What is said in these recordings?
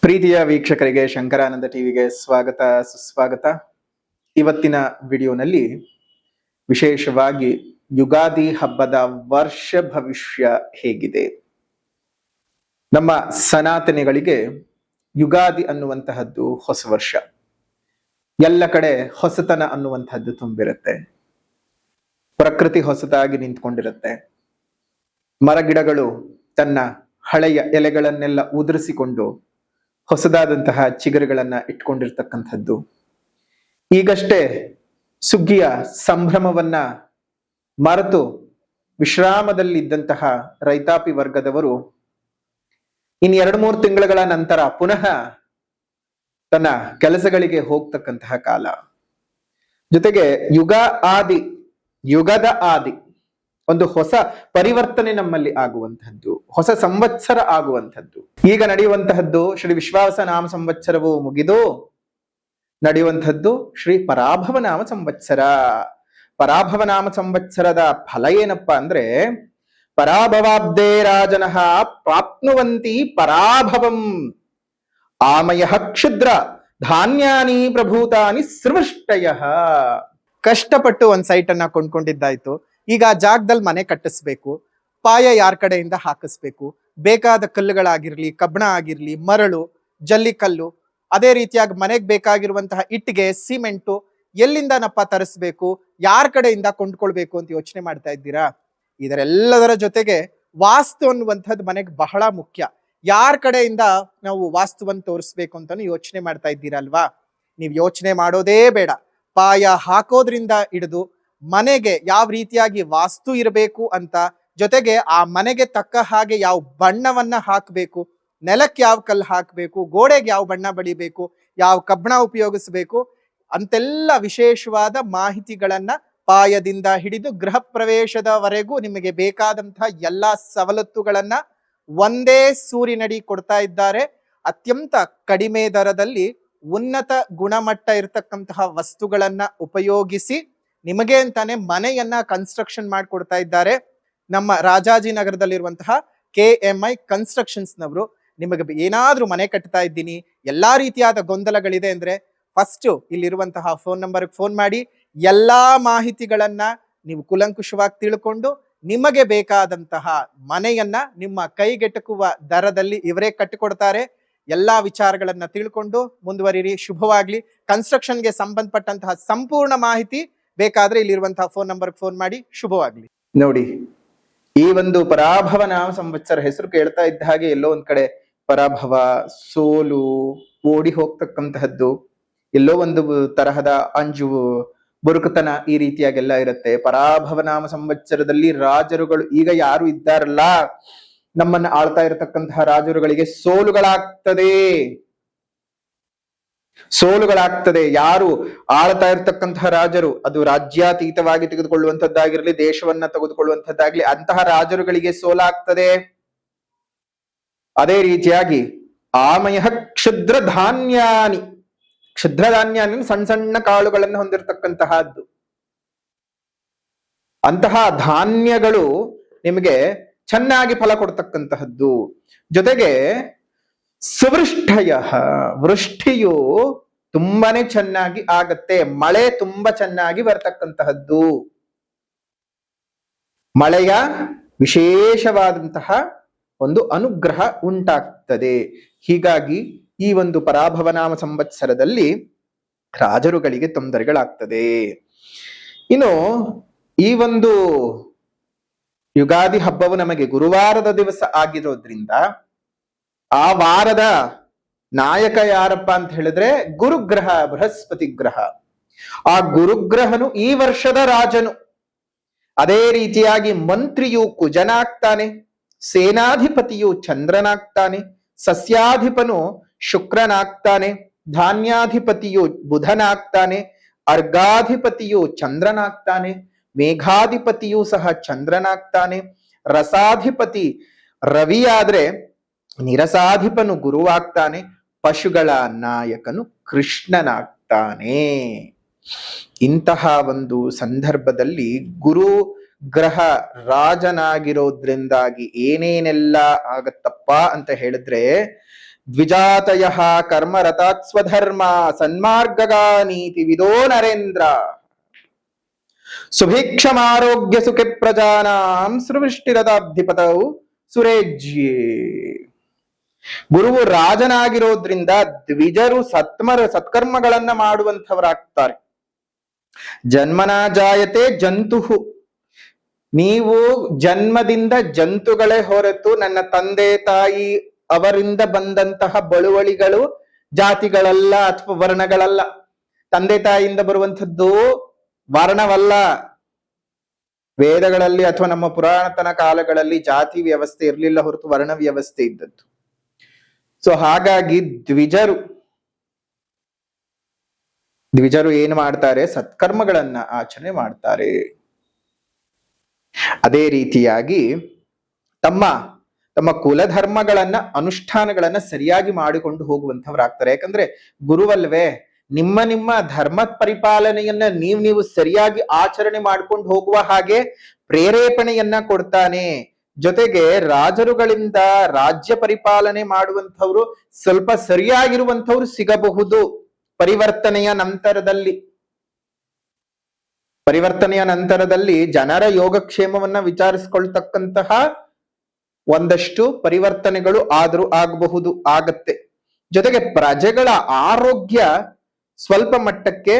ಪ್ರೀತಿಯ ವೀಕ್ಷಕರಿಗೆ ಶಂಕರಾನಂದ ಟಿವಿಗೆ ಸ್ವಾಗತ ಸುಸ್ವಾಗತ. ಇವತ್ತಿನ ವಿಡಿಯೋನಲ್ಲಿ ವಿಶೇಷವಾಗಿ ಯುಗಾದಿ ಹಬ್ಬದ ವರ್ಷ ಭವಿಷ್ಯ ಹೇಗಿದೆ. ನಮ್ಮ ಸನಾತನಿಗಳಿಗೆ ಯುಗಾದಿ ಅನ್ನುವಂತಹದ್ದು ಹೊಸ ವರ್ಷ. ಎಲ್ಲ ಕಡೆ ಹೊಸತನ ಅನ್ನುವಂತಹದ್ದು ತುಂಬಿರುತ್ತೆ. ಪ್ರಕೃತಿ ಹೊಸದಾಗಿ ನಿಂತ್ಕೊಂಡಿರುತ್ತೆ. ಮರಗಿಡಗಳು ತನ್ನ ಹಳೆಯ ಎಲೆಗಳನ್ನೆಲ್ಲ ಉದುರಿಸಿಕೊಂಡು ಹೊಸದಾದಂತಹ ಚಿಗುರುಗಳನ್ನ ಇಟ್ಕೊಂಡಿರ್ತಕ್ಕಂಥದ್ದು. ಈಗಷ್ಟೇ ಸುಗ್ಗಿಯ ಸಂಭ್ರಮವನ್ನ ಮರೆತು ವಿಶ್ರಾಮದಲ್ಲಿದ್ದಂತಹ ರೈತಾಪಿ ವರ್ಗದವರು ಇನ್ನು 2-3 ತಿಂಗಳ ನಂತರ ಪುನಃ ತನ್ನ ಕೆಲಸಗಳಿಗೆ ಹೋಗ್ತಕ್ಕಂತಹ ಕಾಲ. ಜೊತೆಗೆ ಯುಗದ ಆದಿ ಒಂದು ಹೊಸ ಪರಿವರ್ತನೆ ನಮ್ಮಲ್ಲಿ ಆಗುವಂತಹದ್ದು, ಹೊಸ ಸಂವತ್ಸರ ಆಗುವಂಥದ್ದು. ಈಗ ನಡೆಯುವಂತಹದ್ದು ಶ್ರೀ ವಿಶ್ವಾವಸ ನಾಮ ಸಂವತ್ಸರವು ಮುಗಿದು ನಡೆಯುವಂಥದ್ದು ಶ್ರೀ ಪರಾಭವ ನಾಮ ಸಂವತ್ಸರ. ಪರಾಭವ ನಾಮ ಸಂವತ್ಸರದ ಫಲ ಏನಪ್ಪಾ ಅಂದ್ರೆ, ಪರಾಭವಾಬ್ದೇ ರಾಜನಃ ಪ್ರಾಪ್ನುವಂತಿ ಪರಾಭವಂ ಆಮಯ ಕ್ಷುದ್ರ ಧಾನ್ಯಾನಿ ಪ್ರಭೂತಾನಿ ಸೃವಷ್ಟಯ. ಕಷ್ಟಪಟ್ಟು ಒಂದ್ ಸೈಟ್ ಅನ್ನ ಕೊಂಡ್ಕೊಂಡಿದ್ದಾಯ್ತು. ಈಗ ಆ ಜಾಗದಲ್ಲಿ ಮನೆ ಕಟ್ಟಿಸ್ಬೇಕು, ಪಾಯ ಯಾರ ಕಡೆಯಿಂದ ಹಾಕಿಸ್ಬೇಕು, ಬೇಕಾದ ಕಲ್ಲುಗಳಾಗಿರ್ಲಿ, ಕಬ್ಬಣ ಆಗಿರ್ಲಿ, ಮರಳು, ಜಲ್ಲಿಕಲ್ಲು, ಅದೇ ರೀತಿಯಾಗಿ ಮನೆಗೆ ಬೇಕಾಗಿರುವಂತಹ ಇಟ್ಟಿಗೆ, ಸಿಮೆಂಟು ಎಲ್ಲಿಂದನಪ್ಪ ತರಿಸ್ಬೇಕು, ಯಾರ ಕಡೆಯಿಂದ ಕೊಂಡ್ಕೊಳ್ಬೇಕು ಅಂತ ಯೋಚನೆ ಮಾಡ್ತಾ ಇದ್ದೀರಾ? ಇದರೆಲ್ಲದರ ಜೊತೆಗೆ ವಾಸ್ತು ಅನ್ನುವಂಥದ್ದು ಮನೆಗೆ ಬಹಳ ಮುಖ್ಯ. ಯಾರ ಕಡೆಯಿಂದ ನಾವು ವಾಸ್ತುವನ್ನು ತೋರಿಸ್ಬೇಕು ಅಂತಾನು ಯೋಚನೆ ಮಾಡ್ತಾ ಇದ್ದೀರಲ್ವಾ? ನೀವು ಯೋಚನೆ ಮಾಡೋದೇ ಬೇಡ. ಪಾಯ ಹಾಕೋದ್ರಿಂದ ಹಿಡಿದು ಮನೆಗೆ ಯಾವ ರೀತಿಯಾಗಿ ವಾಸ್ತು ಇರಬೇಕು ಅಂತ, ಜೊತೆಗೆ ಆ ಮನೆಗೆ ತಕ್ಕ ಹಾಗೆ ಯಾವ ಬಣ್ಣವನ್ನ ಹಾಕಬೇಕು, ನೆಲಕ್ಕೆ ಯಾವ ಕಲ್ಲು ಹಾಕಬೇಕು, ಗೋಡೆಗೆ ಯಾವ ಬಣ್ಣ ಬಡಿಬೇಕು, ಯಾವ ಕಬ್ಬಣ ಉಪಯೋಗಿಸ್ಬೇಕು ಅಂತೆಲ್ಲ ವಿಶೇಷವಾದ ಮಾಹಿತಿಗಳನ್ನ ಪಾಯದಿಂದ ಹಿಡಿದು ಗೃಹ ಪ್ರವೇಶದವರೆಗೂ ನಿಮಗೆ ಬೇಕಾದಂತಹ ಎಲ್ಲಾ ಸವಲತ್ತುಗಳನ್ನ ಒಂದೇ ಸೂರಿನಡಿ ಕೊಡ್ತಾ ಇದ್ದಾರೆ. ಅತ್ಯಂತ ಕಡಿಮೆ ದರದಲ್ಲಿ ಉನ್ನತ ಗುಣಮಟ್ಟ ಇರತಕ್ಕಂತಹ ವಸ್ತುಗಳನ್ನ ಉಪಯೋಗಿಸಿ ನಿಮಗೆ ಅಂತಾನೆ ಮನೆಯನ್ನ ಕನ್ಸ್ಟ್ರಕ್ಷನ್ ಮಾಡಿಕೊಡ್ತಾ ಇದ್ದಾರೆ. ನಮ್ಮ ರಾಜಾಜಿನಗರದಲ್ಲಿರುವಂತಹ KMI ಕನ್ಸ್ಟ್ರಕ್ಷನ್ಸ್ ನವರು ನಿಮಗೆ ಏನಾದ್ರೂ ಮನೆ ಕಟ್ತಾ ಇದ್ದೀನಿ, ಎಲ್ಲಾ ರೀತಿಯಾದ ಗೊಂದಲಗಳಿದೆ ಅಂದ್ರೆ ಫಸ್ಟ್ ಇಲ್ಲಿರುವಂತಹ ಫೋನ್ ನಂಬರ್ಗೆ ಫೋನ್ ಮಾಡಿ ಎಲ್ಲಾ ಮಾಹಿತಿಗಳನ್ನ ನೀವು ಕುಲಂಕುಷವಾಗಿ ತಿಳ್ಕೊಂಡು ನಿಮಗೆ ಬೇಕಾದಂತಹ ಮನೆಯನ್ನ ನಿಮ್ಮ ಕೈಗೆಟಕುವ ದರದಲ್ಲಿ ಇವರೇ ಕಟ್ಟಿಕೊಡ್ತಾರೆ. ಎಲ್ಲಾ ವಿಚಾರಗಳನ್ನ ತಿಳ್ಕೊಂಡು ಮುಂದುವರಿರಿ. ಶುಭವಾಗ್ಲಿ. ಕನ್ಸ್ಟ್ರಕ್ಷನ್ಗೆ ಸಂಬಂಧಪಟ್ಟಂತಹ ಸಂಪೂರ್ಣ ಮಾಹಿತಿ ಬೇಕಾದ್ರೆ ಇಲ್ಲಿರುವಂತಹ ಫೋನ್ ನಂಬರ್ಗೆ ಫೋನ್ ಮಾಡಿ. ಶುಭವಾಗ್ಲಿ. ನೋಡಿ, ಈ ಒಂದು ಪರಾಭವ ನಾಮ ಸಂವತ್ಸರ ಹೆಸರು ಕೇಳ್ತಾ ಇದ್ದ ಹಾಗೆ ಎಲ್ಲೋ ಒಂದ್ ಕಡೆ ಪರಾಭವ, ಸೋಲು, ಓಡಿ ಹೋಗ್ತಕ್ಕಂತಹದ್ದು, ಎಲ್ಲೋ ಒಂದು ತರಹದ ಅಂಜು, ಬುರುಕುತನ ಈ ರೀತಿಯಾಗೆಲ್ಲ ಇರುತ್ತೆ. ಪರಾಭವ ನಾಮ ಸಂವತ್ಸರದಲ್ಲಿ ರಾಜರುಗಳು ಈಗ ಯಾರು ಇದ್ದಾರಲ್ಲ, ನಮ್ಮನ್ನ ಆಳ್ತಾ ಇರತಕ್ಕಂತಹ ರಾಜರುಗಳಿಗೆ ಸೋಲುಗಳಾಗ್ತದೆ. ಯಾರು ಆಳ್ತಾ ಇರ್ತಕ್ಕಂತಹ ರಾಜರು, ಅದು ರಾಜ್ಯಾತೀತವಾಗಿ ತೆಗೆದುಕೊಳ್ಳುವಂತದ್ದಾಗಿರ್ಲಿ, ದೇಶವನ್ನ ತೆಗೆದುಕೊಳ್ಳುವಂತದ್ದಾಗ್ಲಿ, ಅಂತಹ ರಾಜರುಗಳಿಗೆ ಸೋಲಾಗ್ತದೆ. ಅದೇ ರೀತಿಯಾಗಿ ಆಮಯ ಕ್ಷುದ್ರ ಧಾನ್ಯಾನಿ ಸಣ್ಣ ಸಣ್ಣ ಕಾಳುಗಳನ್ನು ಹೊಂದಿರತಕ್ಕಂತಹದ್ದು, ಅಂತಹ ಧಾನ್ಯಗಳು ನಿಮಗೆ ಚೆನ್ನಾಗಿ ಫಲ ಕೊಡ್ತಕ್ಕಂತಹದ್ದು. ಜೊತೆಗೆ ಸುವೃಷ್ಟಯ, ವೃಷ್ಟಿಯು ತುಂಬಾನೇ ಚೆನ್ನಾಗಿ ಆಗತ್ತೆ. ಮಳೆ ತುಂಬಾ ಚೆನ್ನಾಗಿ ಬರ್ತಕ್ಕಂತಹದ್ದು, ಮಳೆಯ ವಿಶೇಷವಾದಂತಹ ಒಂದು ಅನುಗ್ರಹ ಉಂಟಾಗ್ತದೆ. ಹೀಗಾಗಿ ಈ ಒಂದು ಪರಾಭವನಾಮ ಸಂವತ್ಸರದಲ್ಲಿ ರಾಜರುಗಳಿಗೆ ತೊಂದರೆಗಳಾಗ್ತದೆ. ಇನ್ನು ಈ ಒಂದು ಯುಗಾದಿ ಹಬ್ಬವು ನಮಗೆ ಗುರುವಾರದ ದಿವಸ ಆಗಿರೋದ್ರಿಂದ ಆ ವಾರದ ನಾಯಕ ಯಾರಪ್ಪ ಅಂತ ಹೇಳಿದ್ರೆ ಗುರುಗ್ರಹ, ಬೃಹಸ್ಪತಿ ಗ್ರಹ. ಆ ಗುರುಗ್ರಹನು ಈ ವರ್ಷದ ರಾಜನು. ಅದೇ ರೀತಿಯಾಗಿ ಮಂತ್ರಿಯು ಕುಜನಾಗ್ತಾನೆ, ಸೇನಾಧಿಪತಿಯು ಚಂದ್ರನಾಗ್ತಾನೆ, ಸಸ್ಯಾಧಿಪನು ಶುಕ್ರನಾಗ್ತಾನೆ, ಧಾನ್ಯಾಧಿಪತಿಯು ಬುಧನಾಗ್ತಾನೆ, ಅರ್ಘಾಧಿಪತಿಯು ಚಂದ್ರನಾಗ್ತಾನೆ, ಮೇಘಾಧಿಪತಿಯು ಸಹ ಚಂದ್ರನಾಗ್ತಾನೆ, ರಸಾಧಿಪತಿ ರವಿಯಾದ್ರೆ ನಿರಸಾಧಿಪನು ಗುರುವಾಗ್ತಾನೆ, ಪಶುಗಳ ನಾಯಕನು ಕೃಷ್ಣನಾಗ್ತಾನೆ. ಇಂತಹ ಒಂದು ಸಂದರ್ಭದಲ್ಲಿ ಗುರು ಗ್ರಹ ರಾಜನಾಗಿರೋದ್ರಿಂದಾಗಿ ಏನೇನೆಲ್ಲ ಆಗತ್ತಪ್ಪ ಅಂತ ಹೇಳಿದ್ರೆ, ದ್ವಿಜಾತಯ ಕರ್ಮರತಾತ್ ಸ್ವಧರ್ಮ ಸನ್ಮಾರ್ಗಗಾನೀತಿ ವಿದೋ ನರೇಂದ್ರ ಸುಭಿಕ್ಷಮಾರೋಗ್ಯ ಸುಖೆ ಪ್ರಜಾನಾಂ ಸೃಷ್ಟಿರದಾಧಿಪತೌ ಸುರೇಜ್ಯೇ. ಗುರುವು ರಾಜನಾಗಿರೋದ್ರಿಂದ ದ್ವಿಜರು ಸತ್ಕರ್ಮಗಳನ್ನ ಮಾಡುವಂಥವರಾಗ್ತಾರೆ. ಜನ್ಮನ ಜಾಯತೆ ಜಂತುಹು, ನೀವು ಜನ್ಮದಿಂದ ಜಂತುಗಳೇ ಹೊರತು ನನ್ನ ತಂದೆ ತಾಯಿ ಅವರಿಂದ ಬಂದಂತಹ ಬಳುವಳಿಗಳು ಜಾತಿಗಳಲ್ಲ ಅಥವಾ ವರ್ಣಗಳಲ್ಲ. ತಂದೆ ತಾಯಿಯಿಂದ ಬರುವಂಥದ್ದು ವರ್ಣವಲ್ಲ. ವೇದಗಳಲ್ಲಿ ಅಥವಾ ನಮ್ಮ ಪುರಾತನ ಕಾಲಗಳಲ್ಲಿ ಜಾತಿ ವ್ಯವಸ್ಥೆ ಇರಲಿಲ್ಲ ಹೊರತು ವರ್ಣ ವ್ಯವಸ್ಥೆ ಇದ್ದದ್ದು. ಸೊ ಹಾಗಾಗಿ ದ್ವಿಜರು ಏನು ಮಾಡ್ತಾರೆ? ಸತ್ಕರ್ಮಗಳನ್ನ ಆಚರಣೆ ಮಾಡ್ತಾರೆ. ಅದೇ ರೀತಿಯಾಗಿ ತಮ್ಮ ಕುಲಧರ್ಮಗಳನ್ನ ಅನುಷ್ಠಾನಗಳನ್ನ ಸರಿಯಾಗಿ ಮಾಡಿಕೊಂಡು ಹೋಗುವಂಥವ್ರಾಗ್ತಾರೆ. ಯಾಕಂದ್ರೆ ಗುರುವಲ್ವೇ, ನಿಮ್ಮ ಧರ್ಮ ಪರಿಪಾಲನೆಯನ್ನ ನೀವು ಸರಿಯಾಗಿ ಆಚರಣೆ ಮಾಡ್ಕೊಂಡು ಹೋಗುವ ಹಾಗೆ ಪ್ರೇರೇಪಣೆಯನ್ನ ಕೊಡ್ತಾನೆ. ಜೊತೆಗೆ ರಾಜರುಗಳಿಂದ ರಾಜ್ಯ ಪರಿಪಾಲನೆ ಮಾಡುವಂಥವ್ರು ಸ್ವಲ್ಪ ಸರಿಯಾಗಿರುವಂಥವ್ರು ಸಿಗಬಹುದು ಪರಿವರ್ತನೆಯ ನಂತರದಲ್ಲಿ ಜನರ ಯೋಗಕ್ಷೇಮವನ್ನ ವಿಚಾರಿಸ್ಕೊಳ್ತಕ್ಕಂತಹ ಒಂದಷ್ಟು ಪರಿವರ್ತನೆಗಳು ಆದ್ರೂ ಆಗತ್ತೆ. ಜೊತೆಗೆ ಪ್ರಜೆಗಳ ಆರೋಗ್ಯ ಸ್ವಲ್ಪ ಮಟ್ಟಕ್ಕೆ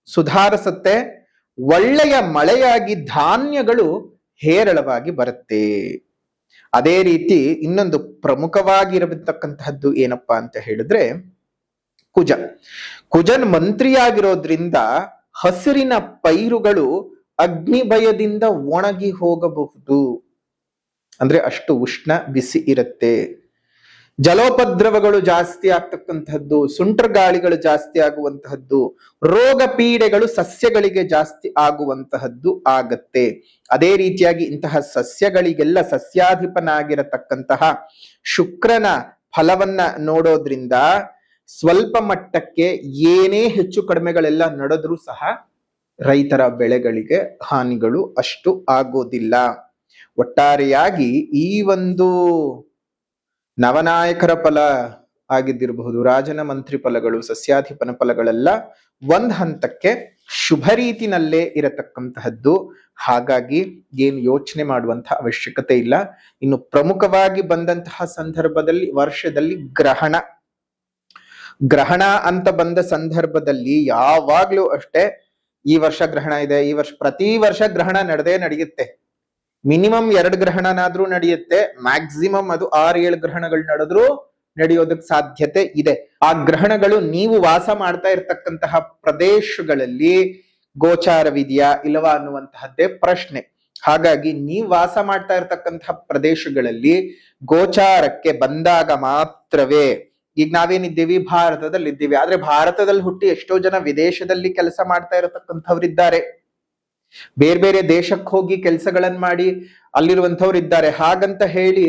ಸುಧಾರಿಸುತ್ತೆ. ಒಳ್ಳೆಯ ಮಳೆಯಾಗಿ ಧಾನ್ಯಗಳು ಹೇರಳವಾಗಿ ಬರುತ್ತೆ. ಅದೇ ರೀತಿ ಇನ್ನೊಂದು ಪ್ರಮುಖವಾಗಿರತಕ್ಕಂತಹದ್ದು ಏನಪ್ಪಾ ಅಂತ ಹೇಳಿದ್ರೆ, ಕುಜನ್ ಮಂತ್ರಿಯಾಗಿರೋದ್ರಿಂದ ಹಸಿರಿನ ಪೈರುಗಳು ಅಗ್ನಿ ಭಯದಿಂದ ಒಣಗಿ ಹೋಗಬಹುದು. ಅಂದ್ರೆ ಅಷ್ಟು ಉಷ್ಣ ಬಿಸಿ ಇರುತ್ತೆ. ಜಲೋಪದ್ರವಗಳು ಜಾಸ್ತಿ ಆಗ್ತಕ್ಕಂತಹದ್ದು, ಸುಂಟರ್ ಗಾಳಿಗಳು ಜಾಸ್ತಿ ಆಗುವಂತಹದ್ದು, ರೋಗ ಪೀಡೆಗಳು ಸಸ್ಯಗಳಿಗೆ ಜಾಸ್ತಿ ಆಗುವಂತಹದ್ದು ಆಗತ್ತೆ. ಅದೇ ರೀತಿಯಾಗಿ ಇಂತಹ ಸಸ್ಯಗಳಿಗೆಲ್ಲ ಸಸ್ಯಾಧಿಪನಾಗಿರತಕ್ಕಂತಹ ಶುಕ್ರನ ಫಲವನ್ನ ನೋಡೋದ್ರಿಂದ ಸ್ವಲ್ಪ ಮಟ್ಟಕ್ಕೆ ಏನೇ ಹೆಚ್ಚು ಕಡಿಮೆಗಳೆಲ್ಲ ನಡೆದ್ರೂ ಸಹ ರೈತರ ಬೆಳೆಗಳಿಗೆ ಹಾನಿಗಳು ಅಷ್ಟು ಆಗೋದಿಲ್ಲ. ಒಟ್ಟಾರೆಯಾಗಿ ಈ ಒಂದು ನವನಾಯಕರ ಫಲ ಆಗಿದ್ದಿರಬಹುದು, ರಾಜನ ಮಂತ್ರಿ ಫಲಗಳು, ಸಸ್ಯಾಧಿಪನ ಫಲಗಳೆಲ್ಲ ಒಂದ್ ಹಂತಕ್ಕೆ ಶುಭ ರೀತಿನಲ್ಲೇ ಇರತಕ್ಕಂತಹದ್ದು. ಹಾಗಾಗಿ ಏನು ಯೋಚನೆ ಮಾಡುವಂತಹ ಅವಶ್ಯಕತೆ ಇಲ್ಲ. ಇನ್ನು ಪ್ರಮುಖವಾಗಿ ಬಂದಂತಹ ಸಂದರ್ಭದಲ್ಲಿ ವರ್ಷದಲ್ಲಿ ಗ್ರಹಣ ಅಂತ ಬಂದ ಸಂದರ್ಭದಲ್ಲಿ ಯಾವಾಗ್ಲೂ ಅಷ್ಟೇ, ಈ ವರ್ಷ ಗ್ರಹಣ ಇದೆ, ಪ್ರತಿ ವರ್ಷ ಗ್ರಹಣ ನಡೆಯುತ್ತೆ. ಮಿನಿಮಮ್ 2 ಗ್ರಹಣನಾದ್ರೂ ನಡೆಯುತ್ತೆ. ಮ್ಯಾಕ್ಸಿಮಮ್ ಅದು 6-7 ಗ್ರಹಣಗಳು ನಡೆಯೋದಕ್ಕೆ ಸಾಧ್ಯತೆ ಇದೆ. ಆ ಗ್ರಹಣಗಳು ನೀವು ವಾಸ ಮಾಡ್ತಾ ಇರ್ತಕ್ಕಂತಹ ಪ್ರದೇಶಗಳಲ್ಲಿ ಗೋಚಾರವಿದೆಯಾ ಇಲ್ಲವಾ ಅನ್ನುವಂತಹದ್ದೇ ಪ್ರಶ್ನೆ. ಹಾಗಾಗಿ ನೀವು ವಾಸ ಮಾಡ್ತಾ ಇರ್ತಕ್ಕಂತಹ ಪ್ರದೇಶಗಳಲ್ಲಿ ಗೋಚಾರಕ್ಕೆ ಬಂದಾಗ ಮಾತ್ರವೇ, ಈಗ ನಾವೇನಿದ್ದೀವಿ ಭಾರತದಲ್ಲಿ ಇದ್ದೀವಿ, ಆದ್ರೆ ಭಾರತದಲ್ಲಿ ಹುಟ್ಟಿ ಎಷ್ಟೋ ಜನ ವಿದೇಶದಲ್ಲಿ ಕೆಲಸ ಮಾಡ್ತಾ ಇರತಕ್ಕಂಥವ್ರಿದ್ದಾರೆ, ಬೇರೆ ಬೇರೆ ದೇಶಕ್ಕೆ ಹೋಗಿ ಕೆಲಸಗಳನ್ನ ಮಾಡಿ ಅಲ್ಲಿರುವಂಥವ್ರು ಇದ್ದಾರೆ. ಹಾಗಂತ ಹೇಳಿ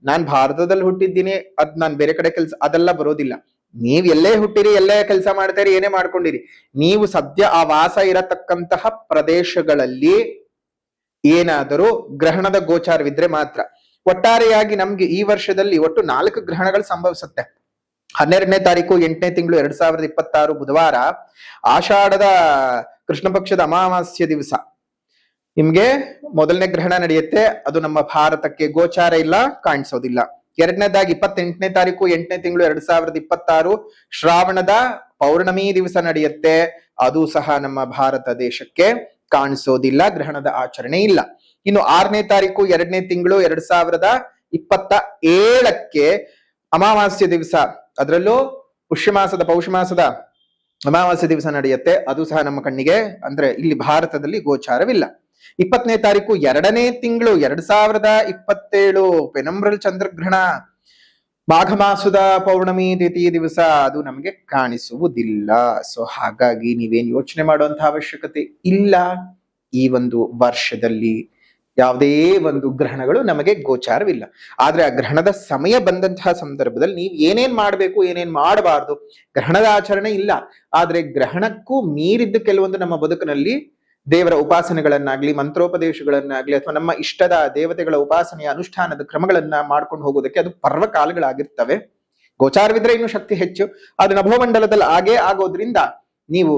ನಾನ್ ಭಾರತದಲ್ಲಿ ಹುಟ್ಟಿದ್ದೀನಿ, ನಾನ್ ಬೇರೆ ಕಡೆ ಕೆಲಸ, ಅದೆಲ್ಲ ಬರೋದಿಲ್ಲ. ನೀವ್ ಎಲ್ಲೇ ಹುಟ್ಟಿರಿ, ಎಲ್ಲೇ ಕೆಲಸ ಮಾಡ್ತೀರಿ, ಏನೇ ಮಾಡ್ಕೊಂಡಿರಿ, ನೀವು ಸದ್ಯ ಆ ವಾಸ ಇರತಕ್ಕಂತಹ ಪ್ರದೇಶಗಳಲ್ಲಿ ಏನಾದರೂ ಗ್ರಹಣದ ಗೋಚಾರವಿದ್ರೆ ಮಾತ್ರ. ಒಟ್ಟಾರೆಯಾಗಿ ನಮ್ಗೆ ಈ ವರ್ಷದಲ್ಲಿ ಒಟ್ಟು 4 ಗ್ರಹಣಗಳು ಸಂಭವಿಸುತ್ತೆ. 12ನೇ ತಾರೀಕು 8ನೇ ತಿಂಗಳು 2026 ಬುಧವಾರ, ಆಷಾಢದ ಕೃಷ್ಣ ಪಕ್ಷದ ಅಮಾವಾಸ್ಯ ದಿವಸ ನಿಮ್ಗೆ ಮೊದಲನೇ ಗ್ರಹಣ ನಡೆಯುತ್ತೆ. ಅದು ನಮ್ಮ ಭಾರತಕ್ಕೆ ಗೋಚಾರ ಇಲ್ಲ, ಕಾಣಿಸೋದಿಲ್ಲ. ಎರಡನೇದಾಗಿ 28ನೇ ತಾರೀಕು 8ನೇ ತಿಂಗಳು 2026 ಶ್ರಾವಣದ ಪೌರ್ಣಮಿ ದಿವಸ ನಡೆಯುತ್ತೆ. ಅದು ಸಹ ನಮ್ಮ ಭಾರತ ದೇಶಕ್ಕೆ ಕಾಣಿಸೋದಿಲ್ಲ, ಗ್ರಹಣದ ಆಚರಣೆ ಇಲ್ಲ. ಇನ್ನು 6ನೇ ತಾರೀಕು 2ನೇ ತಿಂಗಳು 2027 ಅಮಾವಾಸ್ಯ ದಿವಸ, ಅದರಲ್ಲೂ ಪೌಷ ಮಾಸದ ಅಮಾವಾಸ್ಯ ದಿವಸ ನಡೆಯುತ್ತೆ. ಅದು ಸಹ ನಮ್ಮ ಕಣ್ಣಿಗೆ, ಅಂದ್ರೆ ಇಲ್ಲಿ ಭಾರತದಲ್ಲಿ ಗೋಚಾರವಿಲ್ಲ. 20ನೇ ತಾರೀಕು 2ನೇ ತಿಂಗಳು 2027 ಪೆನಂಬ್ರಲ್ ಚಂದ್ರಗ್ರಹಣ, ಮಾಘ ಮಾಸದ ಪೌರ್ಣಮಿ ದ್ವಿತೀಯ ದಿವಸ, ಅದು ನಮಗೆ ಕಾಣಿಸುವುದಿಲ್ಲ. ಸೊ ಹಾಗಾಗಿ ನೀವೇನ್ ಯೋಚನೆ ಮಾಡುವಂತಹ ಅವಶ್ಯಕತೆ ಇಲ್ಲ. ಈ ಒಂದು ವರ್ಷದಲ್ಲಿ ಯಾವುದೇ ಒಂದು ಗ್ರಹಣಗಳು ನಮಗೆ ಗೋಚಾರವಿಲ್ಲ. ಆದ್ರೆ ಆ ಗ್ರಹಣದ ಸಮಯ ಬಂದಂತಹ ಸಂದರ್ಭದಲ್ಲಿ ನೀವು ಏನೇನ್ ಮಾಡ್ಬೇಕು, ಏನೇನ್ ಮಾಡಬಾರ್ದು, ಗ್ರಹಣದ ಆಚರಣೆ ಇಲ್ಲ, ಆದ್ರೆ ಗ್ರಹಣಕ್ಕೂ ಮೀರಿದ್ದು ಕೆಲವೊಂದು ನಮ್ಮ ಬದುಕಿನಲ್ಲಿ ದೇವರ ಉಪಾಸನೆಗಳನ್ನಾಗ್ಲಿ, ಮಂತ್ರೋಪದೇಶಗಳನ್ನಾಗ್ಲಿ, ಅಥವಾ ನಮ್ಮ ಇಷ್ಟದ ದೇವತೆಗಳ ಉಪಾಸನೆಯ ಅನುಷ್ಠಾನದ ಕ್ರಮಗಳನ್ನ ಮಾಡ್ಕೊಂಡು ಹೋಗೋದಕ್ಕೆ ಅದು ಪರ್ವಕಾಲಗಳಾಗಿರ್ತವೆ. ಗೋಚಾರವಿದ್ರೆ ಇನ್ನು ಶಕ್ತಿ ಹೆಚ್ಚು. ಆದ್ರೆ ನಭೋಮಂಡಲದಲ್ಲಿ ಆಗೇ ಆಗೋದ್ರಿಂದ ನೀವು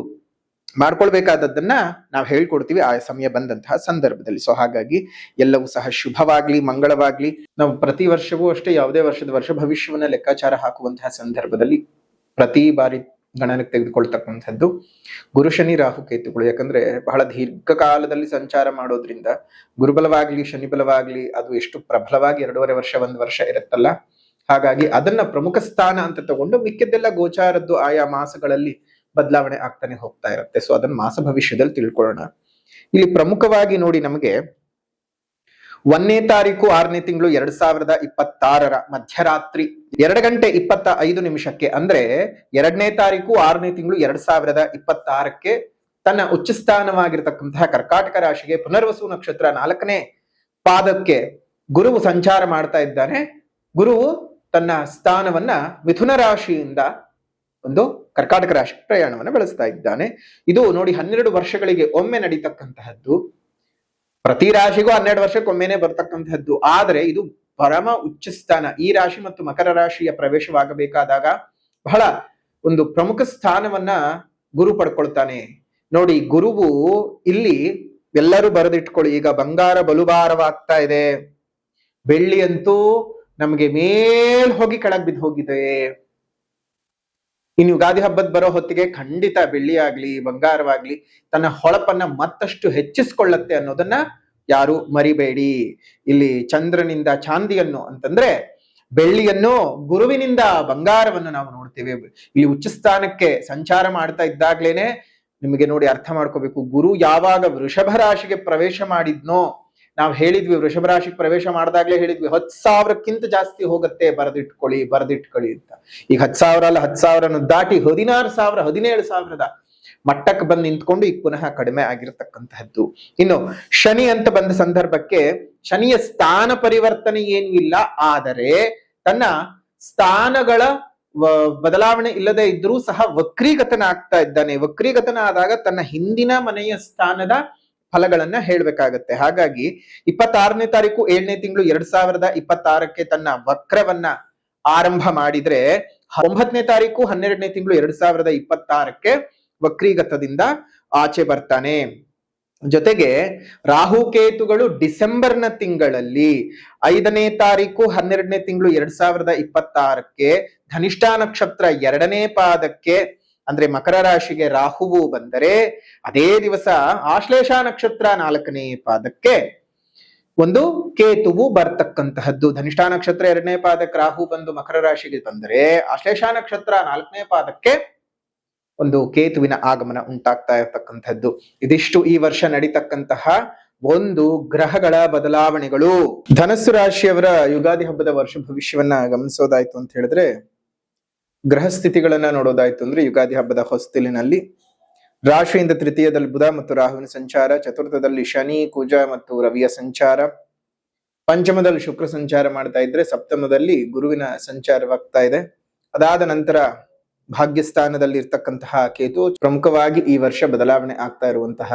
ಮಾಡ್ಕೊಳ್ಬೇಕಾದದ್ದನ್ನ ನಾವು ಹೇಳ್ಕೊಡ್ತೀವಿ ಆ ಸಮಯ ಬಂದಂತಹ ಸಂದರ್ಭದಲ್ಲಿ. ಸೊ ಹಾಗಾಗಿ ಎಲ್ಲವೂ ಸಹ ಶುಭವಾಗ್ಲಿ, ಮಂಗಳವಾಗ್ಲಿ. ನಾವು ಪ್ರತಿ ವರ್ಷವೂ ಅಷ್ಟೇ ಯಾವುದೇ ವರ್ಷ ಭವಿಷ್ಯವನ್ನ ಲೆಕ್ಕಾಚಾರ ಹಾಕುವಂತಹ ಸಂದರ್ಭದಲ್ಲಿ ಪ್ರತಿ ಬಾರಿ ಗಣನಕ್ಕೆ ತೆಗೆದುಕೊಳ್ತಕ್ಕಂಥದ್ದು ಗುರು ಶನಿ ರಾಹು ಕೇತುಗಳು. ಯಾಕಂದ್ರೆ ಬಹಳ ದೀರ್ಘಕಾಲದಲ್ಲಿ ಸಂಚಾರ ಮಾಡೋದ್ರಿಂದ ಗುರುಬಲವಾಗ್ಲಿ ಶನಿ ಬಲವಾಗ್ಲಿ ಅದು ಎಷ್ಟು ಪ್ರಬಲವಾಗಿ 2.5 ವರ್ಷ 1 ವರ್ಷ ಇರುತ್ತಲ್ಲ, ಹಾಗಾಗಿ ಅದನ್ನ ಪ್ರಮುಖ ಸ್ಥಾನ ಅಂತ ತಗೊಂಡು ಮಿಕ್ಕಿದ್ದೆಲ್ಲ ಗೋಚಾರದ್ದು ಆಯಾ ಮಾಸಗಳಲ್ಲಿ ಬದಲಾವಣೆ ಆಗ್ತಾನೆ ಹೋಗ್ತಾ ಇರುತ್ತೆ. ಸೊ ಅದನ್ನ ಮಾಸ ಭವಿಷ್ಯದಲ್ಲಿ ತಿಳ್ಕೊಳ್ಳೋಣ. ಇಲ್ಲಿ ಪ್ರಮುಖವಾಗಿ ನೋಡಿ, ನಮಗೆ 1ನೇ ತಾರೀಕು 6ನೇ ತಿಂಗಳು 2026 ಮಧ್ಯರಾತ್ರಿ 2:25 ಅಂದ್ರೆ 2ನೇ ತಾರೀಕು 6ನೇ ತಿಂಗಳು 2026 ತನ್ನ ಉಚ್ಚ ಸ್ಥಾನವಾಗಿರ್ತಕ್ಕಂತಹ ಕರ್ಕಾಟಕ ರಾಶಿಗೆ ಪುನರ್ವಸು ನಕ್ಷತ್ರ 4ನೇ ಪಾದಕ್ಕೆ ಗುರುವು ಸಂಚಾರ ಮಾಡ್ತಾ ಇದ್ದಾನೆ. ಗುರುವು ತನ್ನ ಸ್ಥಾನವನ್ನ ಮಿಥುನ ರಾಶಿಯಿಂದ ಒಂದು ಕರ್ಕಾಟಕ ರಾಶಿ ಪ್ರಯಾಣವನ್ನು ಬೆಳೆಸ್ತಾ ಇದ್ದಾನೆ. ಇದು ನೋಡಿ 12 ವರ್ಷಗಳಿಗೆ ಒಮ್ಮೆ ನಡೀತಕ್ಕಂತಹದ್ದು. ಪ್ರತಿ ರಾಶಿಗೂ 12 ವರ್ಷಕ್ಕೊಮ್ಮೆನೆ ಬರ್ತಕ್ಕಂತಹದ್ದು. ಆದ್ರೆ ಇದು ಪರಮ ಉಚ್ಚ ಸ್ಥಾನ. ಈ ರಾಶಿ ಮತ್ತು ಮಕರ ರಾಶಿಯ ಪ್ರವೇಶವಾಗಬೇಕಾದಾಗ ಬಹಳ ಒಂದು ಪ್ರಮುಖ ಸ್ಥಾನವನ್ನ ಗುರು ಪಡ್ಕೊಳ್ತಾನೆ. ನೋಡಿ, ಗುರುವು ಇಲ್ಲಿ ಎಲ್ಲರೂ ಬರೆದಿಟ್ಕೊಳ್ಳಿ, ಈಗ ಬಂಗಾರ ಬಲುಭಾರವಾಗ್ತಾ ಇದೆ, ಬೆಳ್ಳಿ ಅಂತೂ ನಮಗೆ ಮೇಲ್ ಹೋಗಿ ಕೆಳಗ್ ಬಿದ್ದು ಹೋಗಿದೆ. ಇನ್ನು ಯುಗಾದಿ ಹಬ್ಬದ ಬರೋ ಹೊತ್ತಿಗೆ ಖಂಡಿತ ಬೆಳ್ಳಿ ಆಗ್ಲಿ ಬಂಗಾರವಾಗ್ಲಿ ತನ್ನ ಹೊಳಪನ್ನ ಮತ್ತಷ್ಟು ಹೆಚ್ಚಿಸ್ಕೊಳ್ಳತ್ತೆ ಅನ್ನೋದನ್ನ ಯಾರು ಮರಿಬೇಡಿ. ಇಲ್ಲಿ ಚಂದ್ರನಿಂದ ಚಾಂದಿಯನ್ನು ಅಂತಂದ್ರೆ ಬೆಳ್ಳಿಯನ್ನು, ಗುರುವಿನಿಂದ ಬಂಗಾರವನ್ನು ನಾವು ನೋಡ್ತೇವೆ. ಇಲ್ಲಿ ಉಚ್ಚ ಸ್ಥಾನಕ್ಕೆ ಸಂಚಾರ ಮಾಡ್ತಾ ಇದ್ದಾಗ್ಲೇನೆ ನಿಮಗೆ ನೋಡಿ ಅರ್ಥ ಮಾಡ್ಕೋಬೇಕು, ಗುರು ಯಾವಾಗ ವೃಷಭ ರಾಶಿಗೆ ಪ್ರವೇಶ ಮಾಡಿದ್ನೋ, ನಾವು ಹೇಳಿದ್ವಿ ವೃಷಭ ರಾಶಿಗೆ ಪ್ರವೇಶ ಮಾಡಿದಾಗ್ಲೇ ಹೇಳಿದ್ವಿ 10,000ಕ್ಕಿಂತ ಜಾಸ್ತಿ ಹೋಗುತ್ತೆ, ಬರೆದಿಟ್ಕೊಳ್ಳಿ ಅಂತ. ಈಗ 10,000 ಅಲ್ಲ, 10,000 ದಾಟಿ 16,000 17,000 ಮಟ್ಟಕ್ಕೆ ಬಂದು ನಿಂತ್ಕೊಂಡು ಈಗ ಪುನಃ ಕಡಿಮೆ ಆಗಿರತಕ್ಕಂತಹದ್ದು. ಇನ್ನು ಶನಿ ಅಂತ ಬಂದ ಸಂದರ್ಭಕ್ಕೆ ಶನಿಯ ಸ್ಥಾನ ಪರಿವರ್ತನೆ ಏನೂ ಇಲ್ಲ, ಆದರೆ ತನ್ನ ಸ್ಥಾನಗಳ ಬದಲಾವಣೆ ಇಲ್ಲದೆ ಇದ್ರೂ ಸಹ ವಕ್ರೀಗತನ ಆಗ್ತಾ ಇದ್ದಾನೆ. ವಕ್ರೀಗತನ ಆದಾಗ ತನ್ನ ಹಿಂದಿನ ಮನೆಯ ಸ್ಥಾನದ ಫಲಗಳನ್ನ ಹೇಳ್ಬೇಕಾಗತ್ತೆ. ಹಾಗಾಗಿ 26ನೇ ತಾರೀಕು 7ನೇ ತಿಂಗಳು 2026 ತನ್ನ ವಕ್ರವನ್ನ ಆರಂಭ ಮಾಡಿದ್ರೆ 9ನೇ ತಾರೀಕು 12ನೇ ತಿಂಗಳು 2026 ವಕ್ರೀಗತದಿಂದ ಆಚೆ ಬರ್ತಾನೆ. ಜೊತೆಗೆ ರಾಹುಕೇತುಗಳು ಡಿಸೆಂಬರ್ನ ತಿಂಗಳಲ್ಲಿ 5ನೇ ತಾರೀಕು 12ನೇ ತಿಂಗಳು 2026 ಧನಿಷ್ಠಾ ನಕ್ಷತ್ರ 2ನೇ ಪಾದಕ್ಕೆ ಅಂದ್ರೆ ಮಕರ ರಾಶಿಗೆ ರಾಹುವು ಬಂದರೆ, ಅದೇ ದಿವಸ ಆಶ್ಲೇಷ ನಕ್ಷತ್ರ 4ನೇ ಪಾದಕ್ಕೆ ಒಂದು ಕೇತುವು ಬರ್ತಕ್ಕಂತಹದ್ದು. ಧನಿಷ್ಠಾ ನಕ್ಷತ್ರ 2ನೇ ಪಾದಕ್ಕೆ ರಾಹು ಬಂದು ಮಕರ ರಾಶಿಗೆ ಬಂದರೆ, ಆಶ್ಲೇಷ ನಕ್ಷತ್ರ 4ನೇ ಪಾದಕ್ಕೆ ಒಂದು ಕೇತುವಿನ ಆಗಮನ ಉಂಟಾಗ್ತಾ ಇರತಕ್ಕಂಥದ್ದು. ಇದಿಷ್ಟು ಈ ವರ್ಷ ನಡೀತಕ್ಕಂತಹ ಒಂದು ಗ್ರಹಗಳ ಬದಲಾವಣೆಗಳು. ಧನಸ್ಸು ರಾಶಿಯವರ ಯುಗಾದಿ ಹಬ್ಬದ ವರ್ಷ ಭವಿಷ್ಯವನ್ನ ಗಮನಿಸೋದಾಯ್ತು ಅಂತ ಹೇಳಿದ್ರೆ, ಗ್ರಹ ಸ್ಥಿತಿಗಳನ್ನ ನೋಡೋದಾಯ್ತು ಅಂದ್ರೆ ಯುಗಾದಿ ಹಬ್ಬದ ಹೊಸ್ತಿಲಿನಲ್ಲಿ ರಾಶಿಯಿಂದ ತೃತೀಯದಲ್ಲಿ ಬುಧ ಮತ್ತು ರಾಹುವಿನ ಸಂಚಾರ, ಚತುರ್ಥದಲ್ಲಿ ಶನಿ ಕುಜ ಮತ್ತು ರವಿಯ ಸಂಚಾರ, ಪಂಚಮದಲ್ಲಿ ಶುಕ್ರ ಸಂಚಾರ ಮಾಡ್ತಾ ಇದ್ರೆ, ಸಪ್ತಮದಲ್ಲಿ ಗುರುವಿನ ಸಂಚಾರವಾಗ್ತಾ ಇದೆ. ಅದಾದ ನಂತರ ಭಾಗ್ಯಸ್ಥಾನದಲ್ಲಿ ಇರ್ತಕ್ಕಂತಹ ಕೇತು. ಪ್ರಮುಖವಾಗಿ ಈ ವರ್ಷ ಬದಲಾವಣೆ ಆಗ್ತಾ ಇರುವಂತಹ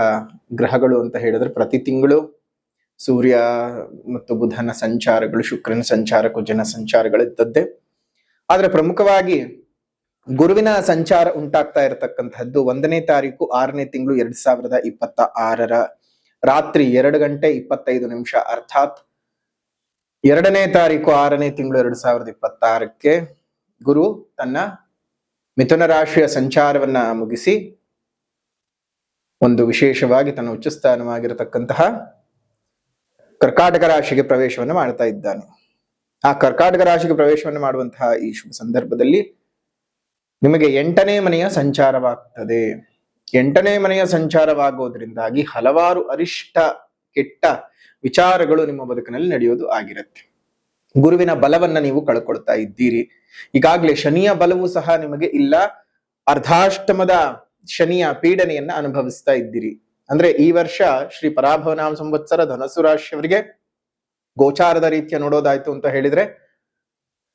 ಗ್ರಹಗಳು ಅಂತ ಹೇಳಿದ್ರೆ, ಪ್ರತಿ ತಿಂಗಳು ಸೂರ್ಯ ಮತ್ತು ಬುಧನ ಸಂಚಾರಗಳು, ಶುಕ್ರನ ಸಂಚಾರ, ಕುಜನ ಸಂಚಾರಗಳಿದ್ದದ್ದೇ. ಆದ್ರೆ ಪ್ರಮುಖವಾಗಿ ಗುರುವಿನ ಸಂಚಾರ ಉಂಟಾಗ್ತಾ ಇರತಕ್ಕಂತಹದ್ದು 1ನೇ ತಾರೀಕು 6ನೇ ತಿಂಗಳು 2026 ರಾತ್ರಿ 2:25 ಅರ್ಥಾತ್ 2ನೇ ತಾರೀಕು 6ನೇ ತಿಂಗಳು 2026 ಗುರು ತನ್ನ ಮಿಥುನ ರಾಶಿಯ ಸಂಚಾರವನ್ನ ಮುಗಿಸಿ ಒಂದು ವಿಶೇಷವಾಗಿ ತನ್ನ ಉಚ್ಚಸ್ಥಾನವಾಗಿರತಕ್ಕಂತಹ ಕರ್ಕಾಟಕ ರಾಶಿಗೆ ಪ್ರವೇಶವನ್ನು ಮಾಡ್ತಾ ಇದ್ದಾನೆ. ಆ ಕರ್ಕಾಟಕ ರಾಶಿಗೆ ಪ್ರವೇಶವನ್ನು ಮಾಡುವಂತಹ ಈ ಶುಭ ಸಂದರ್ಭದಲ್ಲಿ ನಿಮಗೆ 8ನೇ ಮನೆಯ ಸಂಚಾರವಾಗ್ತದೆ. 8ನೇ ಮನೆಯ ಸಂಚಾರವಾಗೋದ್ರಿಂದಾಗಿ ಹಲವಾರು ಅರಿಷ್ಟ ಕೆಟ್ಟ ವಿಚಾರಗಳು ನಿಮ್ಮ ಬದುಕಿನಲ್ಲಿ ನಡೆಯೋದು ಆಗಿರುತ್ತೆ. ಗುರುವಿನ ಬಲವನ್ನ ನೀವು ಕಳ್ಕೊಳ್ತಾ ಇದ್ದೀರಿ. ಈಗಾಗಲೇ ಶನಿಯ ಬಲವೂ ಸಹ ನಿಮಗೆ ಇಲ್ಲ, ಅರ್ಧಾಷ್ಟಮದ ಶನಿಯ ಪೀಡನೆಯನ್ನ ಅನುಭವಿಸ್ತಾ ಇದ್ದೀರಿ. ಅಂದ್ರೆ ಈ ವರ್ಷ ಶ್ರೀ ಪರಾಭವನಾಮ ಸಂವತ್ಸರ ಧನಸ್ಸು ರಾಶಿಯವರಿಗೆ ಗೋಚಾರದ ರೀತಿಯ ನೋಡೋದಾಯ್ತು ಅಂತ ಹೇಳಿದ್ರೆ,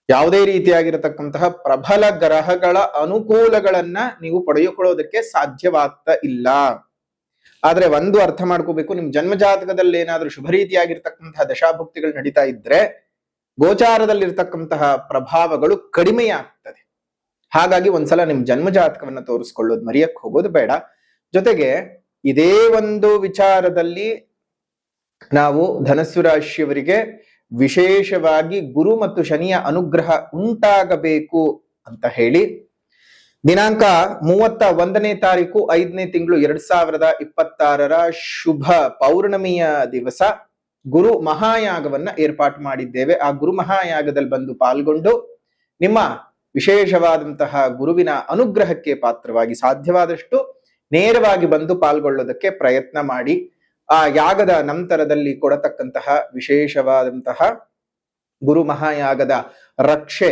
ಯಾವುದೇ ರೀತಿಯಾಗಿರತಕ್ಕಂತಹ ಪ್ರಬಲ ಗ್ರಹಗಳ ಅನುಕೂಲಗಳನ್ನ ನೀವು ಪಡೆದುಕೊಳ್ಳೋದಕ್ಕೆ ಸಾಧ್ಯವಾಗ್ತಾ ಇಲ್ಲ. ಆದ್ರೆ ಒಂದು ಅರ್ಥ ಮಾಡ್ಕೋಬೇಕು, ನಿಮ್ ಜನ್ಮ ಜಾತಕದಲ್ಲಿ ಏನಾದ್ರೂ ಶುಭ ರೀತಿಯಾಗಿರ್ತಕ್ಕಂತಹ ದಶಾಭುಕ್ತಿಗಳು ನಡೀತಾ ಇದ್ರೆ ಗೋಚಾರದಲ್ಲಿರ್ತಕ್ಕಂತಹ ಪ್ರಭಾವಗಳು ಕಡಿಮೆಯಾಗ್ತದೆ. ಹಾಗಾಗಿ ಒಂದ್ಸಲ ನಿಮ್ ಜನ್ಮ ಜಾತಕವನ್ನ ತೋರಿಸ್ಕೊಳ್ಳೋದು ಮರೆಯಕ್ ಹೋಗೋದು ಬೇಡ. ಜೊತೆಗೆ ಇದೇ ಒಂದು ವಿಚಾರದಲ್ಲಿ ನಾವು ಧನಸ್ಸು ರಾಶಿಯವರಿಗೆ ವಿಶೇಷವಾಗಿ ಗುರು ಮತ್ತು ಶನಿಯ ಅನುಗ್ರಹ ಉಂಟಾಗಬೇಕು ಅಂತ ಹೇಳಿ ದಿನಾಂಕ 31ನೇ ತಾರೀಕು 5ನೇ ತಿಂಗಳು 2026 ಶುಭ ಪೌರ್ಣಮಿಯ ದಿವಸ ಗುರು ಮಹಾಯಾಗವನ್ನ ಏರ್ಪಾಟು ಮಾಡಿದ್ದೇವೆ. ಆ ಗುರು ಮಹಾಯಾಗದಲ್ಲಿ ಬಂದು ಪಾಲ್ಗೊಂಡು ನಿಮ್ಮ ವಿಶೇಷವಾದಂತಹ ಗುರುವಿನ ಅನುಗ್ರಹಕ್ಕೆ ಪಾತ್ರವಾಗಿ ಸಾಧ್ಯವಾದಷ್ಟು ನೇರವಾಗಿ ಬಂದು ಪಾಲ್ಗೊಳ್ಳೋದಕ್ಕೆ ಪ್ರಯತ್ನ ಮಾಡಿ. ಆ ಯಾಗದ ನಂತರದಲ್ಲಿ ಕೊಡತಕ್ಕಂತಹ ವಿಶೇಷವಾದಂತಹ ಗುರು ಮಹಾಯಾಗದ ರಕ್ಷೆ,